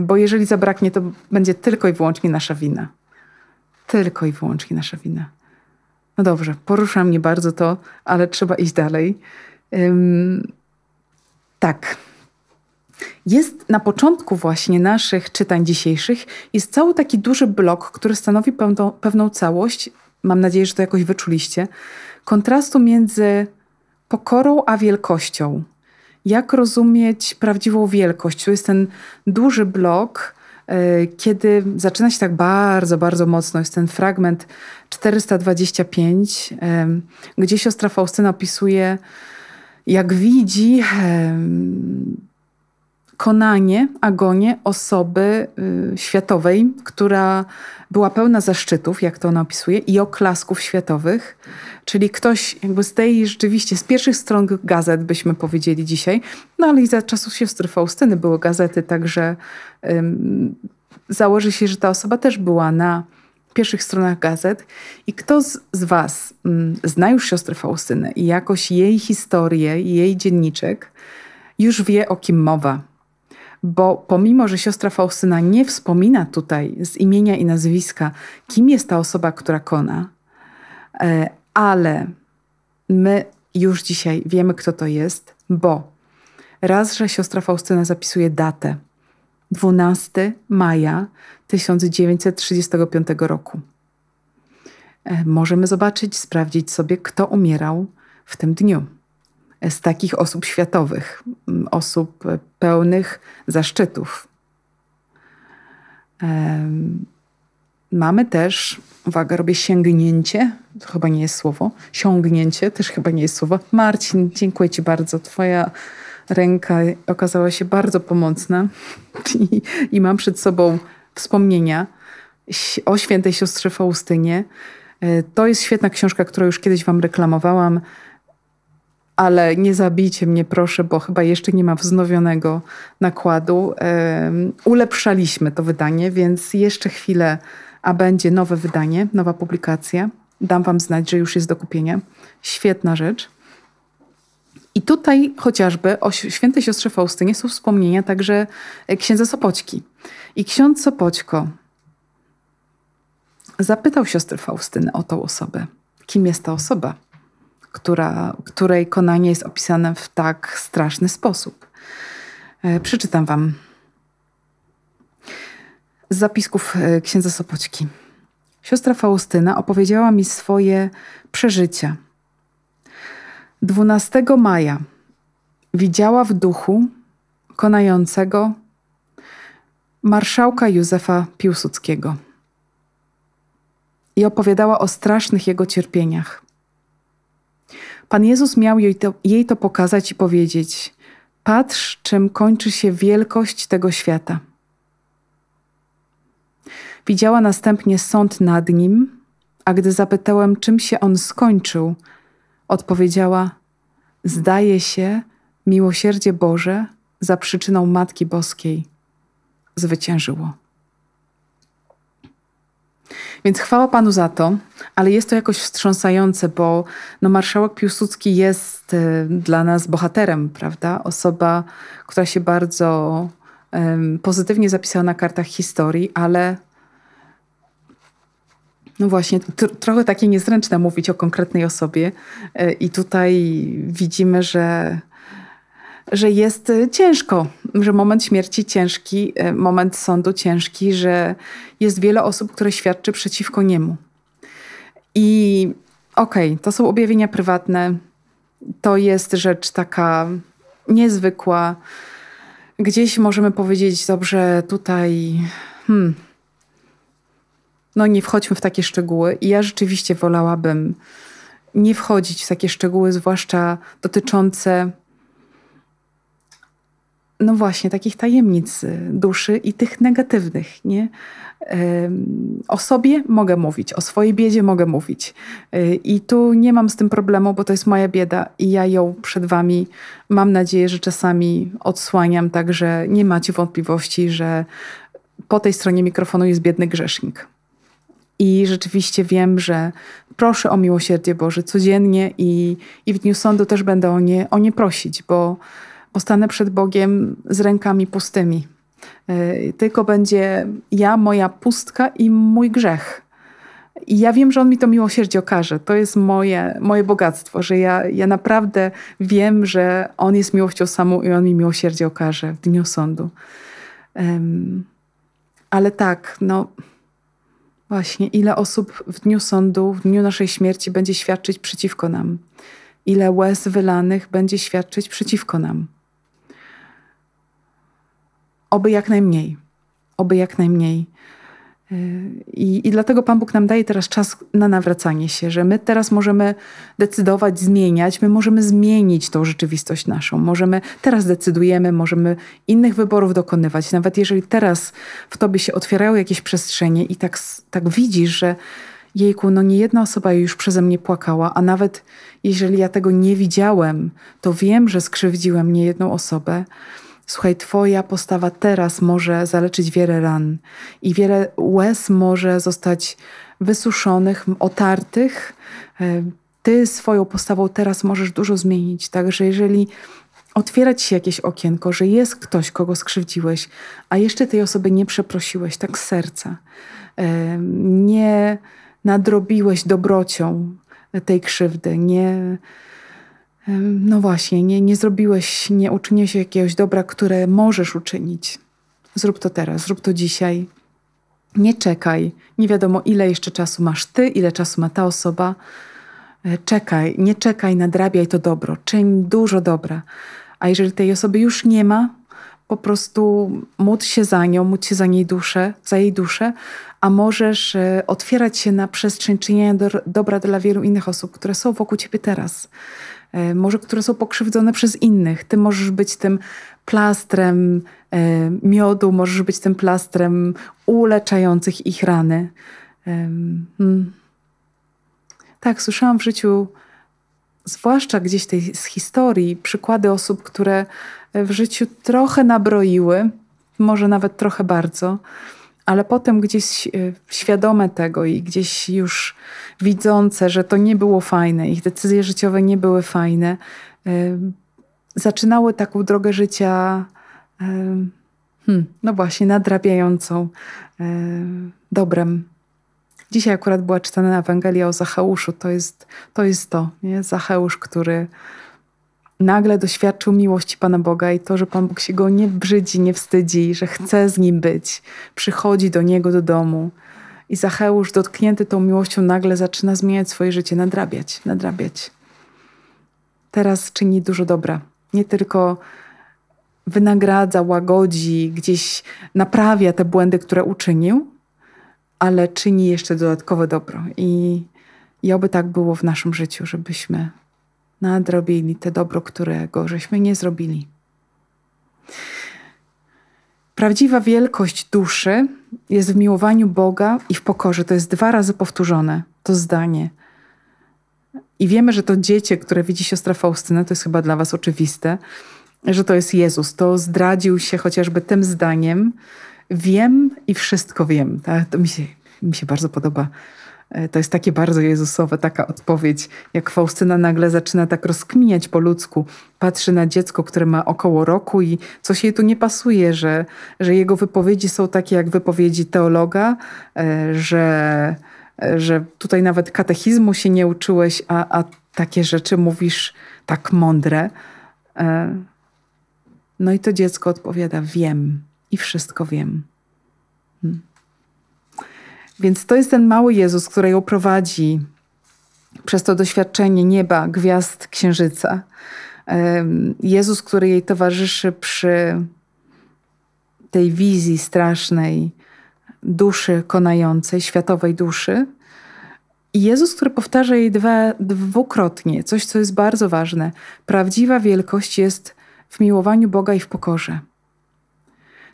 Bo jeżeli zabraknie, to będzie tylko i wyłącznie nasza wina. Tylko i wyłącznie nasza wina. No dobrze, porusza mnie bardzo to, ale trzeba iść dalej. Tak. Jest na początku właśnie naszych czytań dzisiejszych jest cały taki duży blok, który stanowi pewną całość, mam nadzieję, że to jakoś wyczuliście, kontrastu między pokorą a wielkością. Jak rozumieć prawdziwą wielkość? To jest ten duży blok, kiedy zaczyna się tak bardzo, bardzo mocno. Jest ten fragment 425, gdzie siostra Faustyna opisuje, jak widzi konanie, agonię osoby światowej, która była pełna zaszczytów, jak to ona opisuje, i oklasków światowych. Czyli ktoś jakby z tej rzeczywiście, z pierwszych stron gazet byśmy powiedzieli dzisiaj, no ale i za czasów siostry Faustyny były gazety, także założy się, że ta osoba też była na pierwszych stronach gazet. I kto z was zna już siostrę Faustynę i jakoś jej historię, jej dzienniczek, już wie, o kim mowa. Bo pomimo, że siostra Faustyna nie wspomina tutaj z imienia i nazwiska, kim jest ta osoba, która kona, ale my już dzisiaj wiemy, kto to jest, bo raz, że siostra Faustyna zapisuje datę 12 maja 1935 roku. Możemy zobaczyć, sprawdzić sobie, kto umierał w tym dniu. Z takich osób światowych, osób pełnych zaszczytów. Mamy też, uwaga, robię sięgnięcie, to chyba nie jest słowo, siągnięcie też chyba nie jest słowo. Marcin, dziękuję Ci bardzo, Twoja ręka okazała się bardzo pomocna i mam przed sobą wspomnienia o świętej siostrze Faustynie. To jest świetna książka, którą już kiedyś Wam reklamowałam, ale nie zabijcie mnie proszę, bo chyba jeszcze nie ma wznowionego nakładu. Ulepszaliśmy to wydanie, więc jeszcze chwilę, a będzie nowe wydanie, nowa publikacja. Dam Wam znać, że już jest do kupienia. Świetna rzecz. I tutaj chociażby o świętej siostrze Faustynie są wspomnienia także księdza Sopoćki. I ksiądz Sopoćko zapytał siostrę Faustynę o tą osobę. Kim jest ta osoba, której konanie jest opisane w tak straszny sposób? Przeczytam Wam z zapisków księdza Sopoćki. Siostra Faustyna opowiedziała mi swoje przeżycia. 12 maja widziała w duchu konającego marszałka Józefa Piłsudskiego i opowiadała o strasznych jego cierpieniach. Pan Jezus miał jej to pokazać i powiedzieć: patrz, czym kończy się wielkość tego świata. Widziała następnie sąd nad nim, a gdy zapytałem, czym się on skończył, odpowiedziała: zdaje się, miłosierdzie Boże za przyczyną Matki Boskiej zwyciężyło. Więc chwała Panu za to, ale jest to jakoś wstrząsające, bo marszałek Piłsudski jest dla nas bohaterem, prawda? Osoba, która się bardzo pozytywnie zapisała na kartach historii, ale no właśnie, trochę takie niezręczne mówić o konkretnej osobie i tutaj widzimy, że jest ciężko, że moment śmierci ciężki, moment sądu ciężki, że jest wiele osób, które świadczy przeciwko niemu. I okej, to są objawienia prywatne, to jest rzecz taka niezwykła. Gdzieś możemy powiedzieć, dobrze, tutaj nie wchodźmy w takie szczegóły. I ja rzeczywiście wolałabym nie wchodzić w takie szczegóły, zwłaszcza dotyczące właśnie takich tajemnic duszy i tych negatywnych, nie? O sobie mogę mówić, o swojej biedzie mogę mówić. I tu nie mam z tym problemu, bo to jest moja bieda i ja ją przed Wami, mam nadzieję, że czasami odsłaniam, tak że nie macie wątpliwości, że po tej stronie mikrofonu jest biedny grzesznik. I rzeczywiście wiem, że proszę o miłosierdzie Boże codziennie i w dniu sądu też będę o nie prosić, bo stanę przed Bogiem z rękami pustymi. Tylko będzie moja pustka i mój grzech. I ja wiem, że On mi to miłosierdzie okaże. To jest moje bogactwo, że ja naprawdę wiem, że On jest miłością samą i On mi miłosierdzie okaże w dniu sądu. Ale tak, właśnie, ile osób w dniu sądu, w dniu naszej śmierci będzie świadczyć przeciwko nam. Ile łez wylanych będzie świadczyć przeciwko nam. Oby jak najmniej. Oby jak najmniej. I dlatego Pan Bóg nam daje teraz czas na nawracanie się, że my teraz możemy decydować, zmieniać. My możemy zmienić tą rzeczywistość naszą. Teraz decydujemy, możemy innych wyborów dokonywać. Nawet jeżeli teraz w Tobie się otwierają jakieś przestrzenie i tak widzisz, że jejku, nie jedna osoba już przeze mnie płakała, a nawet jeżeli ja tego nie widziałem, to wiem, że skrzywdziłem niejedną osobę. Słuchaj, Twoja postawa teraz może zaleczyć wiele ran i wiele łez może zostać wysuszonych, otartych. Ty swoją postawą teraz możesz dużo zmienić. Także jeżeli otwiera Ci się jakieś okienko, że jest ktoś, kogo skrzywdziłeś, a jeszcze tej osoby nie przeprosiłeś tak z serca, nie nadrobiłeś dobrocią tej krzywdy, nie zrobiłeś, nie uczyniłeś jakiegoś dobra, które możesz uczynić. Zrób to teraz, zrób to dzisiaj. Nie czekaj. Nie wiadomo, ile jeszcze czasu masz Ty, ile czasu ma ta osoba. Czekaj, nie czekaj, nadrabiaj to dobro. Czyń dużo dobra. A jeżeli tej osoby już nie ma, po prostu módl się za nią, módl się za jej duszę, a możesz otwierać się na przestrzeń czynienia dobra dla wielu innych osób, które są wokół ciebie teraz. Może które są pokrzywdzone przez innych. Ty możesz być tym plastrem miodu, możesz być tym plastrem uleczających ich rany. Tak, słyszałam w życiu, zwłaszcza gdzieś z historii, przykłady osób, które w życiu trochę nabroiły, może nawet trochę bardzo, ale potem gdzieś świadome tego i gdzieś już widzące, że to nie było fajne, ich decyzje życiowe nie były fajne, zaczynały taką drogę życia, no właśnie, nadrabiającą dobrem. Dzisiaj akurat była czytana Ewangelia o Zacheuszu. To jest to, nie? Zacheusz, który nagle doświadczył miłości Pana Boga i to, że Pan Bóg się go nie brzydzi, nie wstydzi, że chce z nim być. Przychodzi do niego do domu i Zacheusz, dotknięty tą miłością, nagle zaczyna zmieniać swoje życie, nadrabiać. Teraz czyni dużo dobra. Nie tylko wynagradza, łagodzi, gdzieś naprawia te błędy, które uczynił, ale czyni jeszcze dodatkowe dobro. I oby tak było w naszym życiu, żebyśmy nadrobili te dobro, którego żeśmy nie zrobili. Prawdziwa wielkość duszy jest w miłowaniu Boga i w pokorze. To jest 2 razy powtórzone, to zdanie. I wiemy, że to dziecię, które widzi siostra Faustyna, to jest chyba dla was oczywiste, że to jest Jezus. To zdradził się chociażby tym zdaniem. Wiem i wszystko wiem. Tak? To mi się bardzo podoba. To jest takie bardzo jezusowe, taka odpowiedź, jak Faustyna nagle zaczyna tak rozkminiać po ludzku. Patrzy na dziecko, które ma około roku i coś jej tu nie pasuje, że jego wypowiedzi są takie jak wypowiedzi teologa, że tutaj nawet katechizmu się nie uczyłeś, a takie rzeczy mówisz tak mądre. No i to dziecko odpowiada: wiem i wszystko wiem. Więc to jest ten mały Jezus, który ją prowadzi przez to doświadczenie nieba, gwiazd, księżyca. Jezus, który jej towarzyszy przy tej wizji strasznej duszy konającej, światowej duszy. I Jezus, który powtarza jej dwukrotnie coś, co jest bardzo ważne. Prawdziwa wielkość jest w miłowaniu Boga i w pokorze.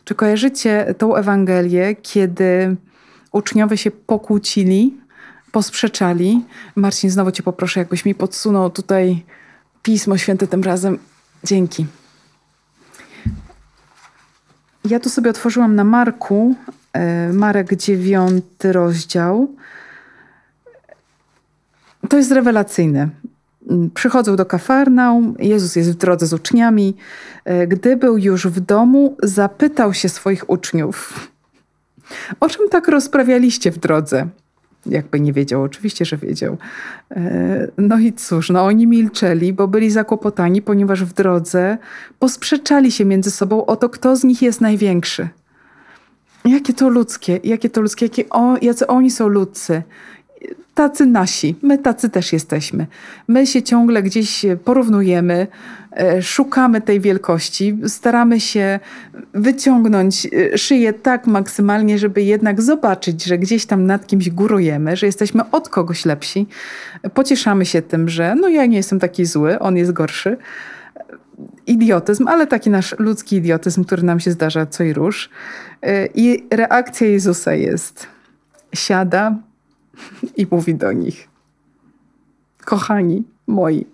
Czy kojarzycie tą Ewangelię, kiedy uczniowie się pokłócili, posprzeczali? Marcin, znowu cię poproszę, jakbyś mi podsunął tutaj Pismo Święte tym razem. Dzięki. Ja tu sobie otworzyłam na Marku, Marek 9 rozdział. To jest rewelacyjne. Przychodzą do Kafarnaum, Jezus jest w drodze z uczniami. Gdy był już w domu, zapytał się swoich uczniów: o czym tak rozprawialiście w drodze? Jakby nie wiedział, oczywiście, że wiedział. No i cóż, oni milczeli, bo byli zakłopotani, ponieważ w drodze posprzeczali się między sobą o to, kto z nich jest największy. Jakie to ludzkie, jacy oni są ludzcy. Tacy nasi, my tacy też jesteśmy. My się ciągle gdzieś porównujemy, szukamy tej wielkości, staramy się wyciągnąć szyję tak maksymalnie, żeby jednak zobaczyć, że gdzieś tam nad kimś górujemy, że jesteśmy od kogoś lepsi. Pocieszamy się tym, że ja nie jestem taki zły, on jest gorszy. Idiotyzm, ale taki nasz ludzki idiotyzm, który nam się zdarza co i róż. I reakcja Jezusa jest: siada i mówi do nich: kochani moi.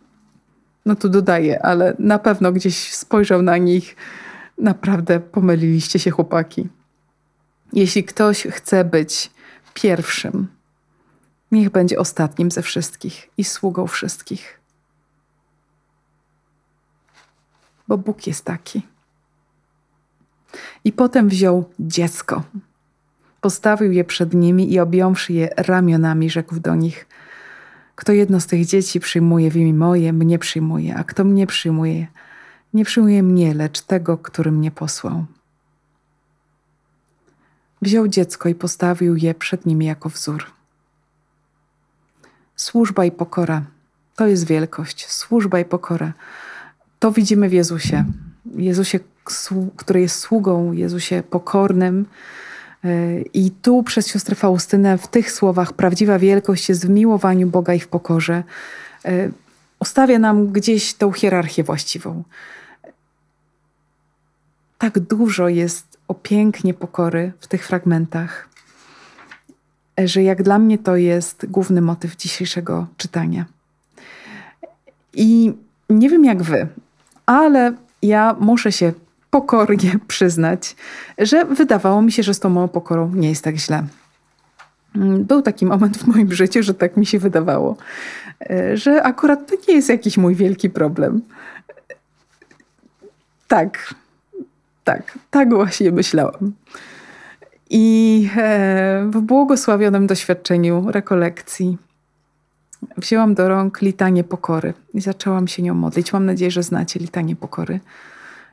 Tu dodaję, ale na pewno gdzieś spojrzał na nich: naprawdę pomyliliście się, chłopaki. Jeśli ktoś chce być pierwszym, niech będzie ostatnim ze wszystkich i sługą wszystkich. Bo Bóg jest taki. I potem wziął dziecko. Postawił je przed nimi i objąwszy je ramionami, rzekł do nich: kto jedno z tych dzieci przyjmuje w imię moje, mnie przyjmuje, a kto mnie przyjmuje, nie przyjmuje mnie, lecz tego, który mnie posłał. Wziął dziecko i postawił je przed nimi jako wzór. Służba i pokora to jest wielkość. Służba i pokora to widzimy w Jezusie. Jezusie, który jest sługą, Jezusie pokornym. I tu przez siostrę Faustynę w tych słowach prawdziwa wielkość jest w miłowaniu Boga i w pokorze. Ustawia nam gdzieś tą hierarchię właściwą. Tak dużo jest o pięknie pokory w tych fragmentach, że jak dla mnie to jest główny motyw dzisiejszego czytania. I nie wiem jak wy, ale ja muszę się pokornie przyznać, że wydawało mi się, że z tą małą pokorą nie jest tak źle. Był taki moment w moim życiu, że tak mi się wydawało, że akurat to nie jest jakiś mój wielki problem. Tak właśnie myślałam. I w błogosławionym doświadczeniu rekolekcji wzięłam do rąk litanię pokory i zaczęłam się nią modlić. Mam nadzieję, że znacie litanię pokory.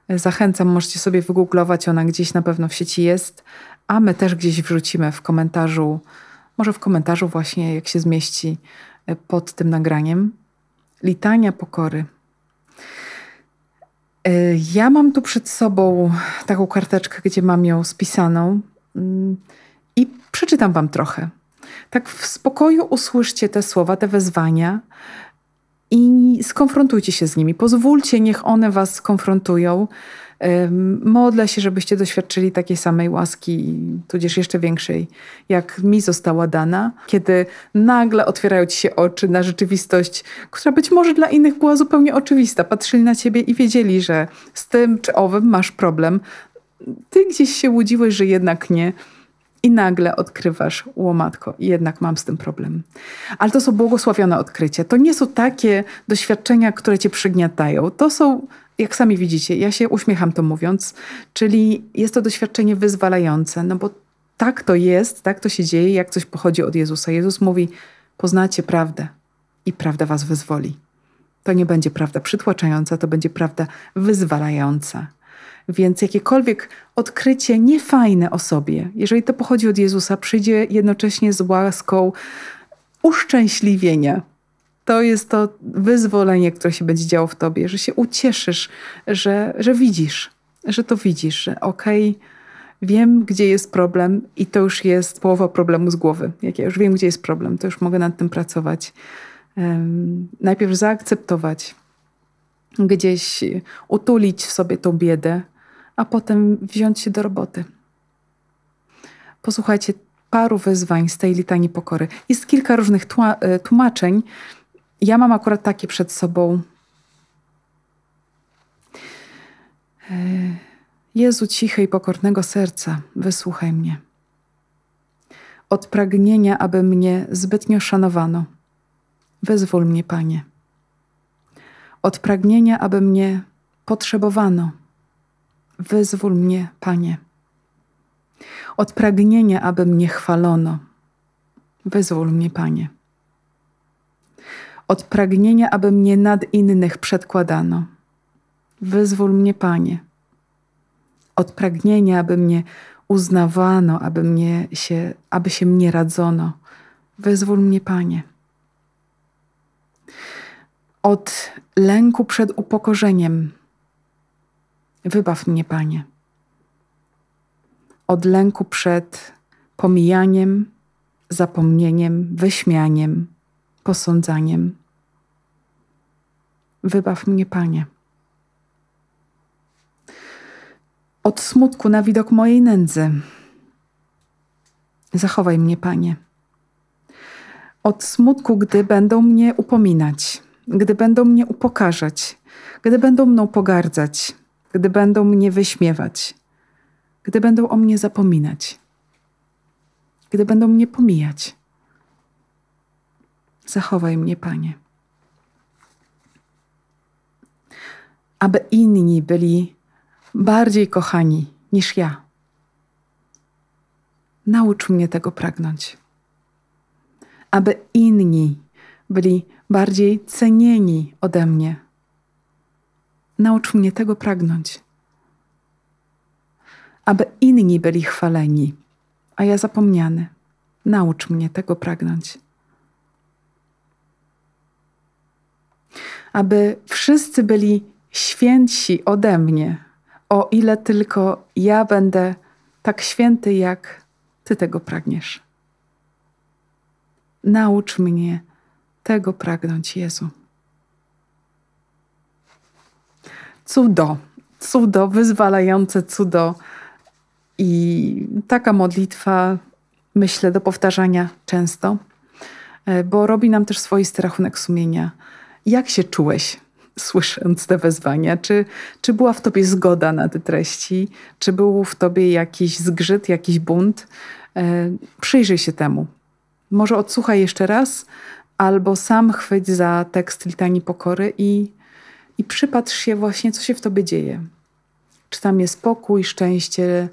Zachęcam, możecie sobie wygooglować, ona gdzieś na pewno w sieci jest, a my też gdzieś wrzucimy w komentarzu, może w komentarzu właśnie jak się zmieści pod tym nagraniem. Litania pokory. Ja mam tu przed sobą taką karteczkę, gdzie mam ją spisaną i przeczytam wam trochę. Tak w spokoju usłyszcie te słowa, te wezwania i skonfrontujcie się z nimi. Pozwólcie, niech one was skonfrontują. Modlę się, żebyście doświadczyli takiej samej łaski, tudzież jeszcze większej, jak mi została dana, kiedy nagle otwierają ci się oczy na rzeczywistość, która być może dla innych była zupełnie oczywista. Patrzyli na ciebie i wiedzieli, że z tym czy owym masz problem. Ty gdzieś się łudziłeś, że jednak nie. I nagle odkrywasz, łomatko, jednak mam z tym problem. Ale to są błogosławione odkrycia. To nie są takie doświadczenia, które cię przygniatają. To są, jak sami widzicie, ja się uśmiecham to mówiąc, czyli jest to doświadczenie wyzwalające, no bo tak to jest, tak to się dzieje, jak coś pochodzi od Jezusa. Jezus mówi, poznacie prawdę i prawda was wyzwoli. To nie będzie prawda przytłaczająca, to będzie prawda wyzwalająca. Więc jakiekolwiek odkrycie niefajne o sobie, jeżeli to pochodzi od Jezusa, przyjdzie jednocześnie z łaską uszczęśliwienia. To jest to wyzwolenie, które się będzie działo w tobie, że się ucieszysz, że widzisz, że to widzisz, że okej, wiem, gdzie jest problem i to już jest połowa problemu z głowy. Jak ja już wiem, gdzie jest problem, to już mogę nad tym pracować. Najpierw zaakceptować, gdzieś utulić w sobie tą biedę, a potem wziąć się do roboty. Posłuchajcie paru wyzwań z tej litanii pokory. Jest kilka różnych tłumaczeń. Ja mam akurat takie przed sobą. Jezu cichy i pokornego serca, wysłuchaj mnie. Od pragnienia, aby mnie zbytnio szanowano, wyzwól mnie, Panie. Od pragnienia, aby mnie potrzebowano, wyzwól mnie, Panie. Od pragnienia, aby mnie chwalono, wyzwól mnie, Panie. Od pragnienia, aby mnie nad innych przedkładano, wyzwól mnie, Panie. Od pragnienia, aby mnie uznawano, aby się mnie radzono, wyzwól mnie, Panie. Od lęku przed upokorzeniem, wybaw mnie, Panie. Od lęku przed pomijaniem, zapomnieniem, wyśmianiem, posądzaniem, wybaw mnie, Panie. Od smutku na widok mojej nędzy, zachowaj mnie, Panie. Od smutku, gdy będą mnie upominać, gdy będą mnie upokarzać, gdy będą mną pogardzać, gdy będą mnie wyśmiewać, gdy będą o mnie zapominać, gdy będą mnie pomijać. Zachowaj mnie, Panie. Aby inni byli bardziej kochani niż ja. Naucz mnie tego pragnąć. Aby inni byli bardziej cenieni ode mnie. Naucz mnie tego pragnąć. Aby inni byli chwaleni, a ja zapomniany. Naucz mnie tego pragnąć. Aby wszyscy byli świętsi ode mnie, o ile tylko ja będę tak święty, jak Ty tego pragniesz. Naucz mnie tego pragnąć, Jezu. Cudo, wyzwalające cudo. I taka modlitwa, myślę, do powtarzania często, bo robi nam też swoisty rachunek sumienia. Jak się czułeś, słysząc te wezwania? Czy była w tobie zgoda na te treści? Czy był w tobie jakiś zgrzyt, jakiś bunt? Przyjrzyj się temu. Może odsłuchaj jeszcze raz, albo sam chwyć za tekst Litanii Pokory i przypatrz się właśnie, co się w tobie dzieje. Czy tam jest pokój, szczęście,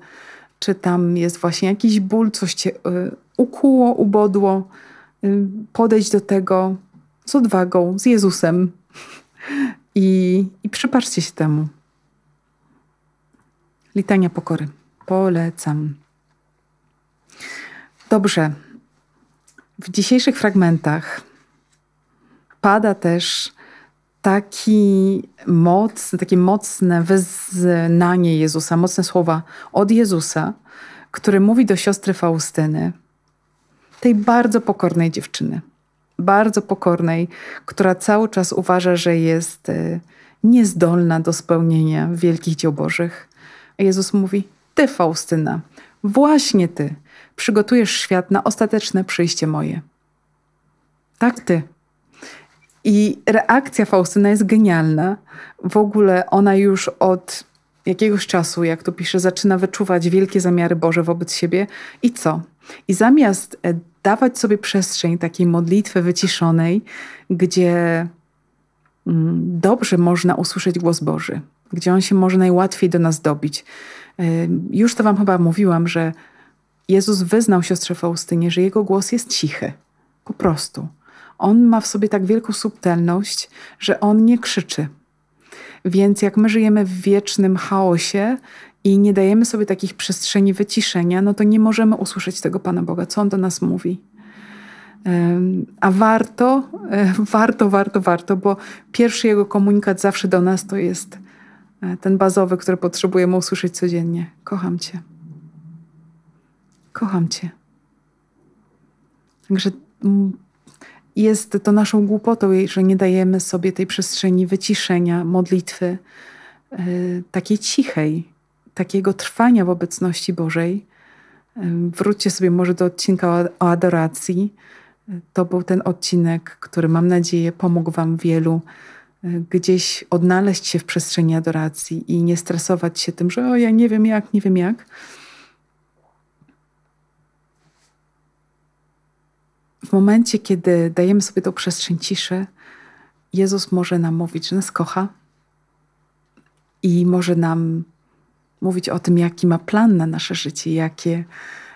czy tam jest właśnie jakiś ból, coś cię ukuło, ubodło. Podejdź do tego z odwagą, z Jezusem i przypatrzcie się temu. Litania Pokory. Polecam. Dobrze. W dzisiejszych fragmentach pada też takie mocne wyznanie Jezusa, mocne słowa od Jezusa, który mówi do siostry Faustyny, tej bardzo pokornej dziewczyny, bardzo pokornej, która cały czas uważa, że jest niezdolna do spełnienia wielkich dzieł Bożych. A Jezus mówi, ty, Faustyna, właśnie ty przygotujesz świat na ostateczne przyjście moje. Tak, ty. I reakcja Faustyny jest genialna. W ogóle ona już od jakiegoś czasu, jak tu pisze, zaczyna wyczuwać wielkie zamiary Boże wobec siebie. I co? I zamiast dawać sobie przestrzeń takiej modlitwy wyciszonej, gdzie dobrze można usłyszeć głos Boży, gdzie On się może najłatwiej do nas dobić. Już to wam chyba mówiłam, że Jezus wyznał siostrze Faustynie, że Jego głos jest cichy. Po prostu. On ma w sobie tak wielką subtelność, że On nie krzyczy. Więc jak my żyjemy w wiecznym chaosie i nie dajemy sobie takich przestrzeni wyciszenia, no to nie możemy usłyszeć tego Pana Boga, co On do nas mówi. A warto, bo pierwszy Jego komunikat zawsze do nas to jest ten bazowy, który potrzebujemy usłyszeć codziennie. Kocham Cię. Kocham Cię. Także jest to naszą głupotą, że nie dajemy sobie tej przestrzeni wyciszenia, modlitwy, takiej cichej, takiego trwania w obecności Bożej. Wróćcie sobie może do odcinka o adoracji. To był ten odcinek, który mam nadzieję pomógł wam wielu gdzieś odnaleźć się w przestrzeni adoracji i nie stresować się tym, że ja nie wiem jak. W momencie, kiedy dajemy sobie tą przestrzeń ciszy, Jezus może nam mówić, że nas kocha i może nam mówić o tym, jaki ma plan na nasze życie,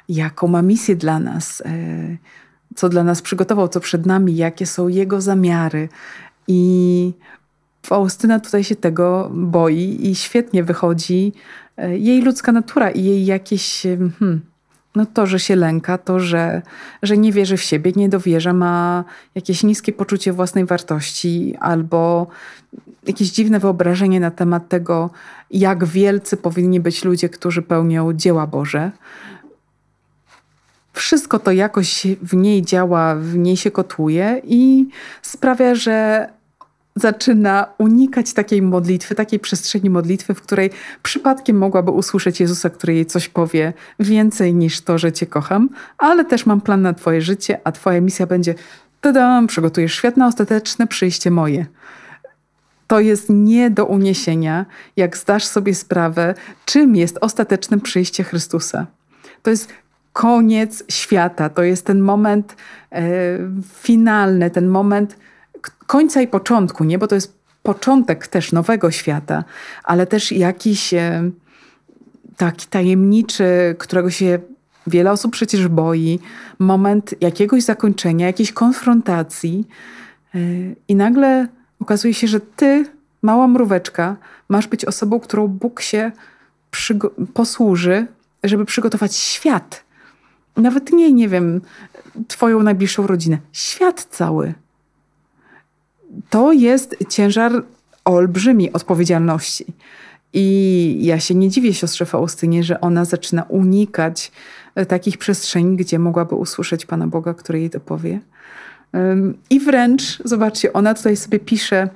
jaką ma misję dla nas, co dla nas przygotował, co przed nami, jakie są Jego zamiary. I Faustyna tutaj się tego boi i świetnie wychodzi jej ludzka natura i jej jakieś... No to, że się lęka, to, że nie wierzy w siebie, nie dowierza, ma jakieś niskie poczucie własnej wartości albo jakieś dziwne wyobrażenie na temat tego, jak wielcy powinni być ludzie, którzy pełnią dzieła Boże. Wszystko to jakoś w niej działa, w niej się kotłuje i sprawia, że zaczyna unikać takiej modlitwy, takiej przestrzeni modlitwy, w której przypadkiem mogłaby usłyszeć Jezusa, który jej coś powie więcej niż to, że Cię kocham, ale też mam plan na Twoje życie, a Twoja misja będzie przygotujesz świat na ostateczne przyjście moje. To jest nie do uniesienia, jak zdasz sobie sprawę, czym jest ostateczne przyjście Chrystusa. To jest koniec świata, to jest ten moment finalny, ten moment końca i początku, nie? Bo to jest początek też nowego świata, ale też jakiś taki tajemniczy, którego się wiele osób przecież boi, moment jakiegoś zakończenia, jakiejś konfrontacji i nagle okazuje się, że ty, mała mróweczka, masz być osobą, którą Bóg się posłuży, żeby przygotować świat. Nawet nie wiem, twoją najbliższą rodzinę. Świat cały. To jest ciężar olbrzymiej odpowiedzialności. I ja się nie dziwię siostrze Faustynie, że ona zaczyna unikać takich przestrzeni, gdzie mogłaby usłyszeć Pana Boga, który jej to powie. I wręcz, zobaczcie, ona tutaj sobie pisze: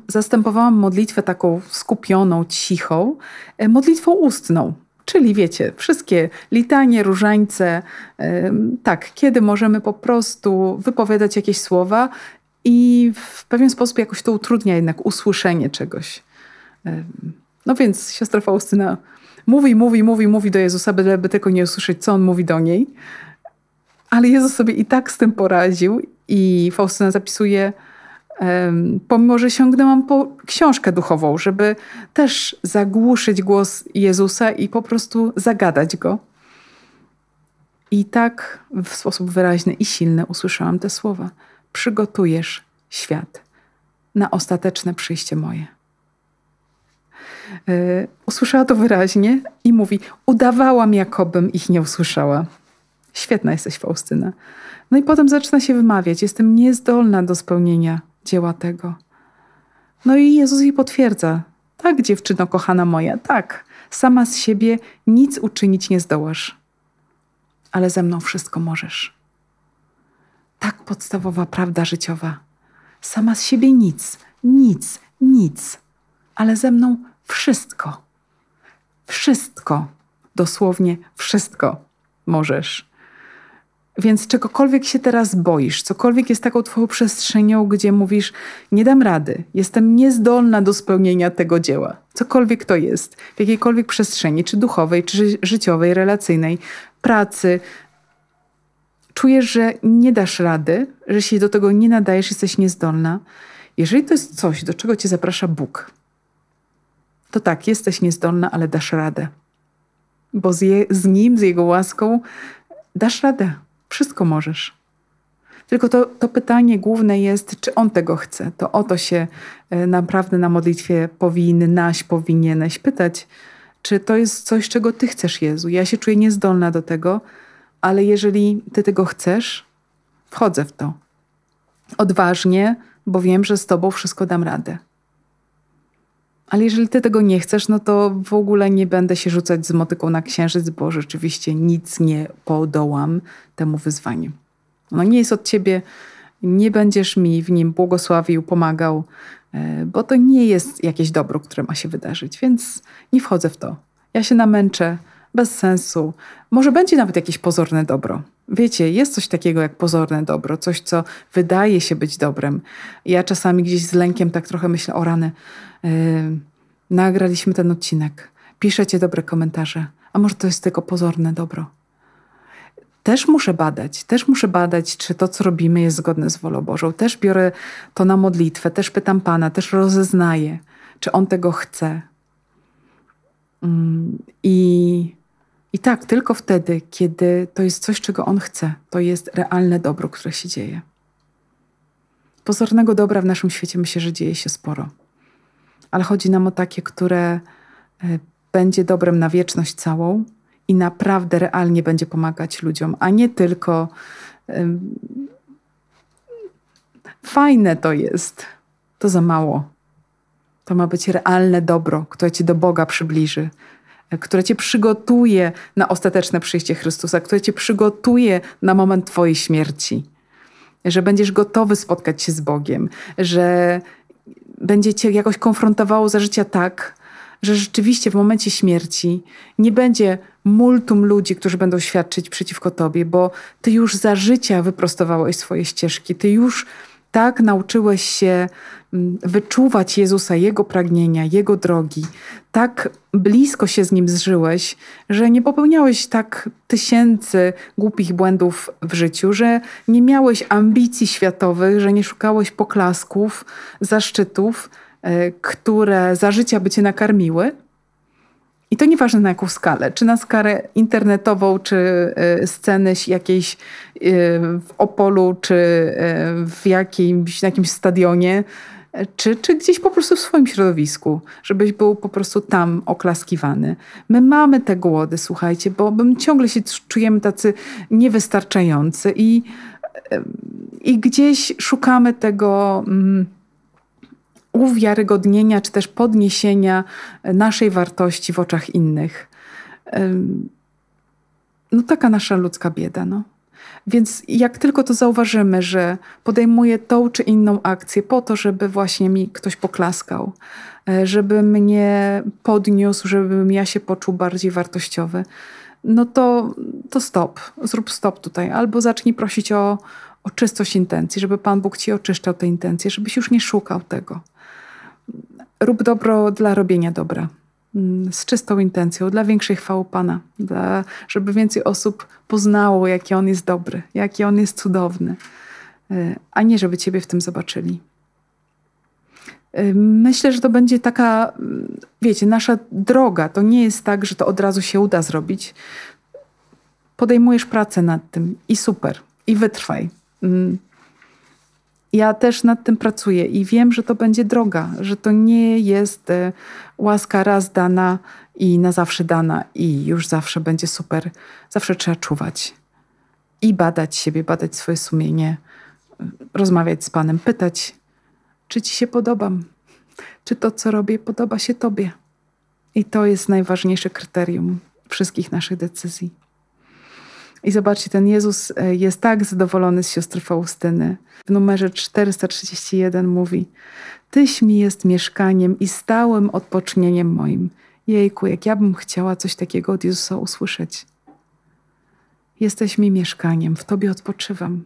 zastępowałam modlitwę taką skupioną, cichą, modlitwą ustną. Czyli wiecie, wszystkie litanie, różańce, tak, kiedy możemy po prostu wypowiadać jakieś słowa i w pewien sposób jakoś to utrudnia jednak usłyszenie czegoś. No więc siostra Faustyna mówi do Jezusa, byleby tylko nie usłyszeć, co On mówi do niej. Ale Jezus sobie i tak z tym poradził i Faustyna zapisuje: pomimo że sięgnęłam po książkę duchową, żeby też zagłuszyć głos Jezusa i po prostu zagadać Go. I tak w sposób wyraźny i silny usłyszałam te słowa: przygotujesz świat na ostateczne przyjście moje. Usłyszała to wyraźnie i mówi: udawałam, jakobym ich nie usłyszała. Świetna jesteś, Faustyna. No i potem zaczyna się wymawiać: jestem niezdolna do spełnienia dzieła tego. No i Jezus jej potwierdza: tak, dziewczyno kochana moja, tak, sama z siebie nic uczynić nie zdołasz, ale ze mną wszystko możesz. Tak podstawowa prawda życiowa. Sama z siebie nic, ale ze mną wszystko. Wszystko, dosłownie wszystko możesz. Więc czegokolwiek się teraz boisz, cokolwiek jest taką twoją przestrzenią, gdzie mówisz: nie dam rady, jestem niezdolna do spełnienia tego dzieła. Cokolwiek to jest, w jakiejkolwiek przestrzeni, czy duchowej, czy życiowej, relacyjnej, pracy. Czujesz, że nie dasz rady, że się do tego nie nadajesz, jesteś niezdolna. Jeżeli to jest coś, do czego cię zaprasza Bóg, to tak, jesteś niezdolna, ale dasz radę. Bo z Nim, z Jego łaską dasz radę. Wszystko możesz. Tylko to pytanie główne jest, czy On tego chce. To o to się naprawdę na modlitwie powinieneś pytać, czy to jest coś, czego Ty chcesz, Jezu. Ja się czuję niezdolna do tego, ale jeżeli Ty tego chcesz, wchodzę w to. Odważnie, bo wiem, że z Tobą wszystko dam radę. Ale jeżeli Ty tego nie chcesz, no to w ogóle nie będę się rzucać z motyką na księżyc, bo rzeczywiście nic nie podołam temu wyzwaniu. Ono nie jest od Ciebie, nie będziesz mi w nim błogosławił, pomagał, bo to nie jest jakieś dobro, które ma się wydarzyć, więc nie wchodzę w to. Ja się namęczę, bez sensu. Może będzie nawet jakieś pozorne dobro. Wiecie, jest coś takiego jak pozorne dobro, coś, co wydaje się być dobrem. Ja czasami gdzieś z lękiem tak trochę myślę: o rany, nagraliśmy ten odcinek, piszecie dobre komentarze, a może to jest tylko pozorne dobro. Też muszę badać, czy to, co robimy, jest zgodne z wolą Bożą. Też biorę to na modlitwę, też pytam Pana, też rozeznaję, czy On tego chce. I tak, tylko wtedy, kiedy to jest coś, czego On chce, to jest realne dobro, które się dzieje. Pozornego dobra w naszym świecie, myślę, że dzieje się sporo. Ale chodzi nam o takie, które będzie dobrem na wieczność całą i naprawdę realnie będzie pomagać ludziom, a nie tylko fajne to jest, to za mało. To ma być realne dobro, które cię do Boga przybliży, które cię przygotuje na ostateczne przyjście Chrystusa, które cię przygotuje na moment twojej śmierci. Że będziesz gotowy spotkać się z Bogiem, że będzie cię jakoś konfrontowało za życia tak, że rzeczywiście w momencie śmierci nie będzie multum ludzi, którzy będą świadczyć przeciwko tobie, bo ty już za życia wyprostowałeś swoje ścieżki, ty już tak nauczyłeś się wyczuwać Jezusa, Jego pragnienia, Jego drogi. Tak blisko się z Nim zżyłeś, że nie popełniałeś tak tysięcy głupich błędów w życiu, że nie miałeś ambicji światowych, że nie szukałeś poklasków, zaszczytów, które za życia by cię nakarmiły. I to nieważne na jaką skalę, czy na skalę internetową, czy sceny jakiejś w Opolu, czy na jakimś stadionie, czy gdzieś po prostu w swoim środowisku, żebyś był po prostu tam oklaskiwany. My mamy te głody, słuchajcie, bo my ciągle się czujemy tacy niewystarczający i gdzieś szukamy tego uwiarygodnienia, czy też podniesienia naszej wartości w oczach innych. No taka nasza ludzka bieda, no. Więc jak tylko to zauważymy, że podejmuję tą czy inną akcję po to, żeby właśnie mi ktoś poklaskał, żeby mnie podniósł, żebym ja się poczuł bardziej wartościowy, no to stop. Zrób stop tutaj. Albo zacznij prosić o czystość intencji, żeby Pan Bóg ci oczyszczał te intencje, żebyś już nie szukał tego. Rób dobro dla robienia dobra. Z czystą intencją, dla większej chwały Pana, żeby więcej osób poznało, jaki On jest dobry, jaki On jest cudowny, a nie żeby Ciebie w tym zobaczyli. Myślę, że to będzie taka, wiecie, nasza droga. To nie jest tak, że to od razu się uda zrobić. Podejmujesz pracę nad tym i super, i wytrwaj. Ja też nad tym pracuję i wiem, że to będzie droga, że to nie jest łaska raz dana i na zawsze dana i już zawsze będzie super. Zawsze trzeba czuwać i badać siebie, badać swoje sumienie, rozmawiać z Panem, pytać, czy Ci się podobam, czy to, co robię, podoba się Tobie. I to jest najważniejsze kryterium wszystkich naszych decyzji. I zobaczcie, ten Jezus jest tak zadowolony z siostry Faustyny. W numerze 431 mówi: Tyś mi jest mieszkaniem i stałym odpocznieniem moim. Jejku, jak ja bym chciała coś takiego od Jezusa usłyszeć. Jesteś mi mieszkaniem, w Tobie odpoczywam.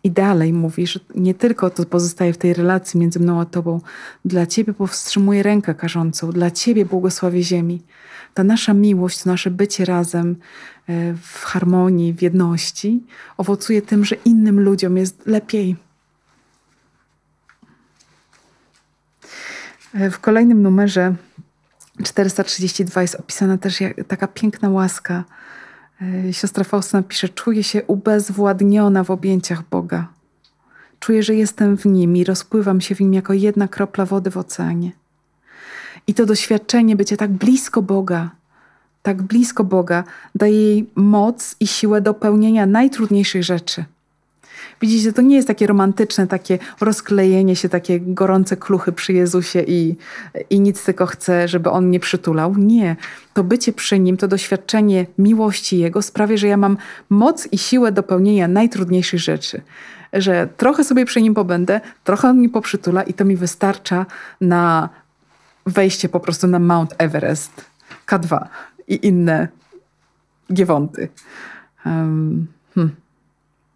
I dalej mówi, że nie tylko to pozostaje w tej relacji między mną a Tobą. Dla Ciebie powstrzymuję rękę karzącą, dla Ciebie błogosławię ziemi. Ta nasza miłość, to nasze bycie razem w harmonii, w jedności owocuje tym, że innym ludziom jest lepiej. W kolejnym numerze 432 jest opisana też taka piękna łaska. Siostra Faustyna pisze: czuję się ubezwładniona w objęciach Boga. Czuję, że jestem w Nim i rozpływam się w Nim jako jedna kropla wody w oceanie. I to doświadczenie bycia tak blisko Boga daje jej moc i siłę do pełnienia najtrudniejszych rzeczy. Widzicie, to nie jest takie romantyczne, takie rozklejenie się, takie gorące kluchy przy Jezusie i nic tylko chcę, żeby On mnie przytulał. Nie. To bycie przy Nim, to doświadczenie miłości Jego sprawia, że ja mam moc i siłę do pełnienia najtrudniejszych rzeczy. Że trochę sobie przy Nim pobędę, trochę On mnie poprzytula i to mi wystarcza na wejście po prostu na Mount Everest, K2 i inne giewonty.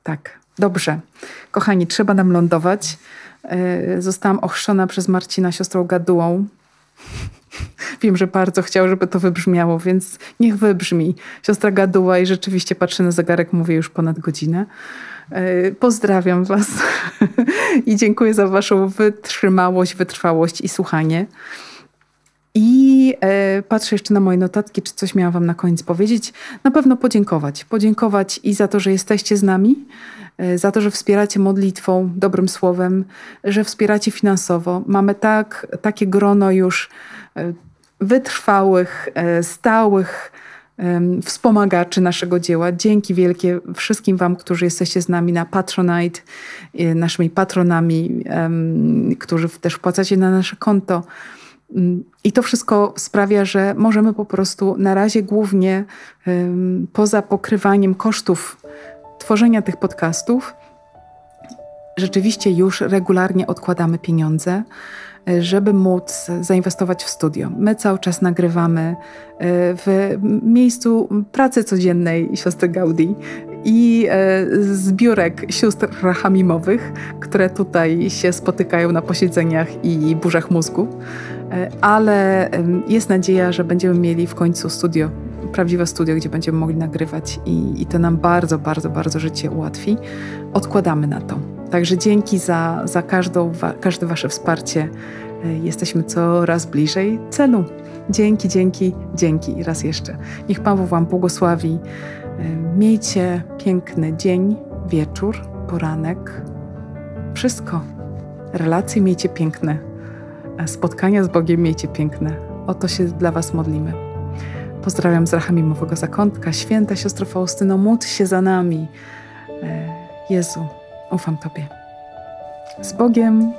Tak. Dobrze. Kochani, trzeba nam lądować. Zostałam ochrzczona przez Marcina siostrą Gadułą. Wiem, że bardzo chciał, żeby to wybrzmiało, więc niech wybrzmi. Siostra Gaduła i rzeczywiście patrzę na zegarek, mówię już ponad godzinę. Pozdrawiam Was i dziękuję za Waszą wytrzymałość, wytrwałość i słuchanie. I patrzę jeszcze na moje notatki, czy coś miałam Wam na koniec powiedzieć. Na pewno podziękować. Podziękować i za to, że jesteście z nami, za to, że wspieracie modlitwą, dobrym słowem, że wspieracie finansowo. Mamy takie grono już wytrwałych, stałych wspomagaczy naszego dzieła. Dzięki wielkie wszystkim Wam, którzy jesteście z nami na Patronite, naszymi patronami, którzy też wpłacacie na nasze konto. I to wszystko sprawia, że możemy po prostu na razie głównie poza pokrywaniem kosztów tworzenia tych podcastów rzeczywiście już regularnie odkładamy pieniądze, żeby móc zainwestować w studio. My cały czas nagrywamy w miejscu pracy codziennej siostry Gaudi i zbiórek sióstr rachamimowych, które tutaj się spotykają na posiedzeniach i burzach mózgu. Ale jest nadzieja, że będziemy mieli w końcu studio, prawdziwe studio, gdzie będziemy mogli nagrywać i to nam bardzo, bardzo, bardzo życie ułatwi. Odkładamy na to. Także dzięki za każde Wasze wsparcie. Jesteśmy coraz bliżej celu. Dzięki raz jeszcze. Niech Pan Bóg Wam błogosławi. Miejcie piękny dzień, wieczór, poranek. Wszystko. Relacje miejcie piękne. Spotkania z Bogiem miejcie piękne. O to się dla Was modlimy. Pozdrawiam z Rachamimowego Zakątka. Święta siostro Faustyno, módl się za nami. Jezu, ufam Tobie. Z Bogiem.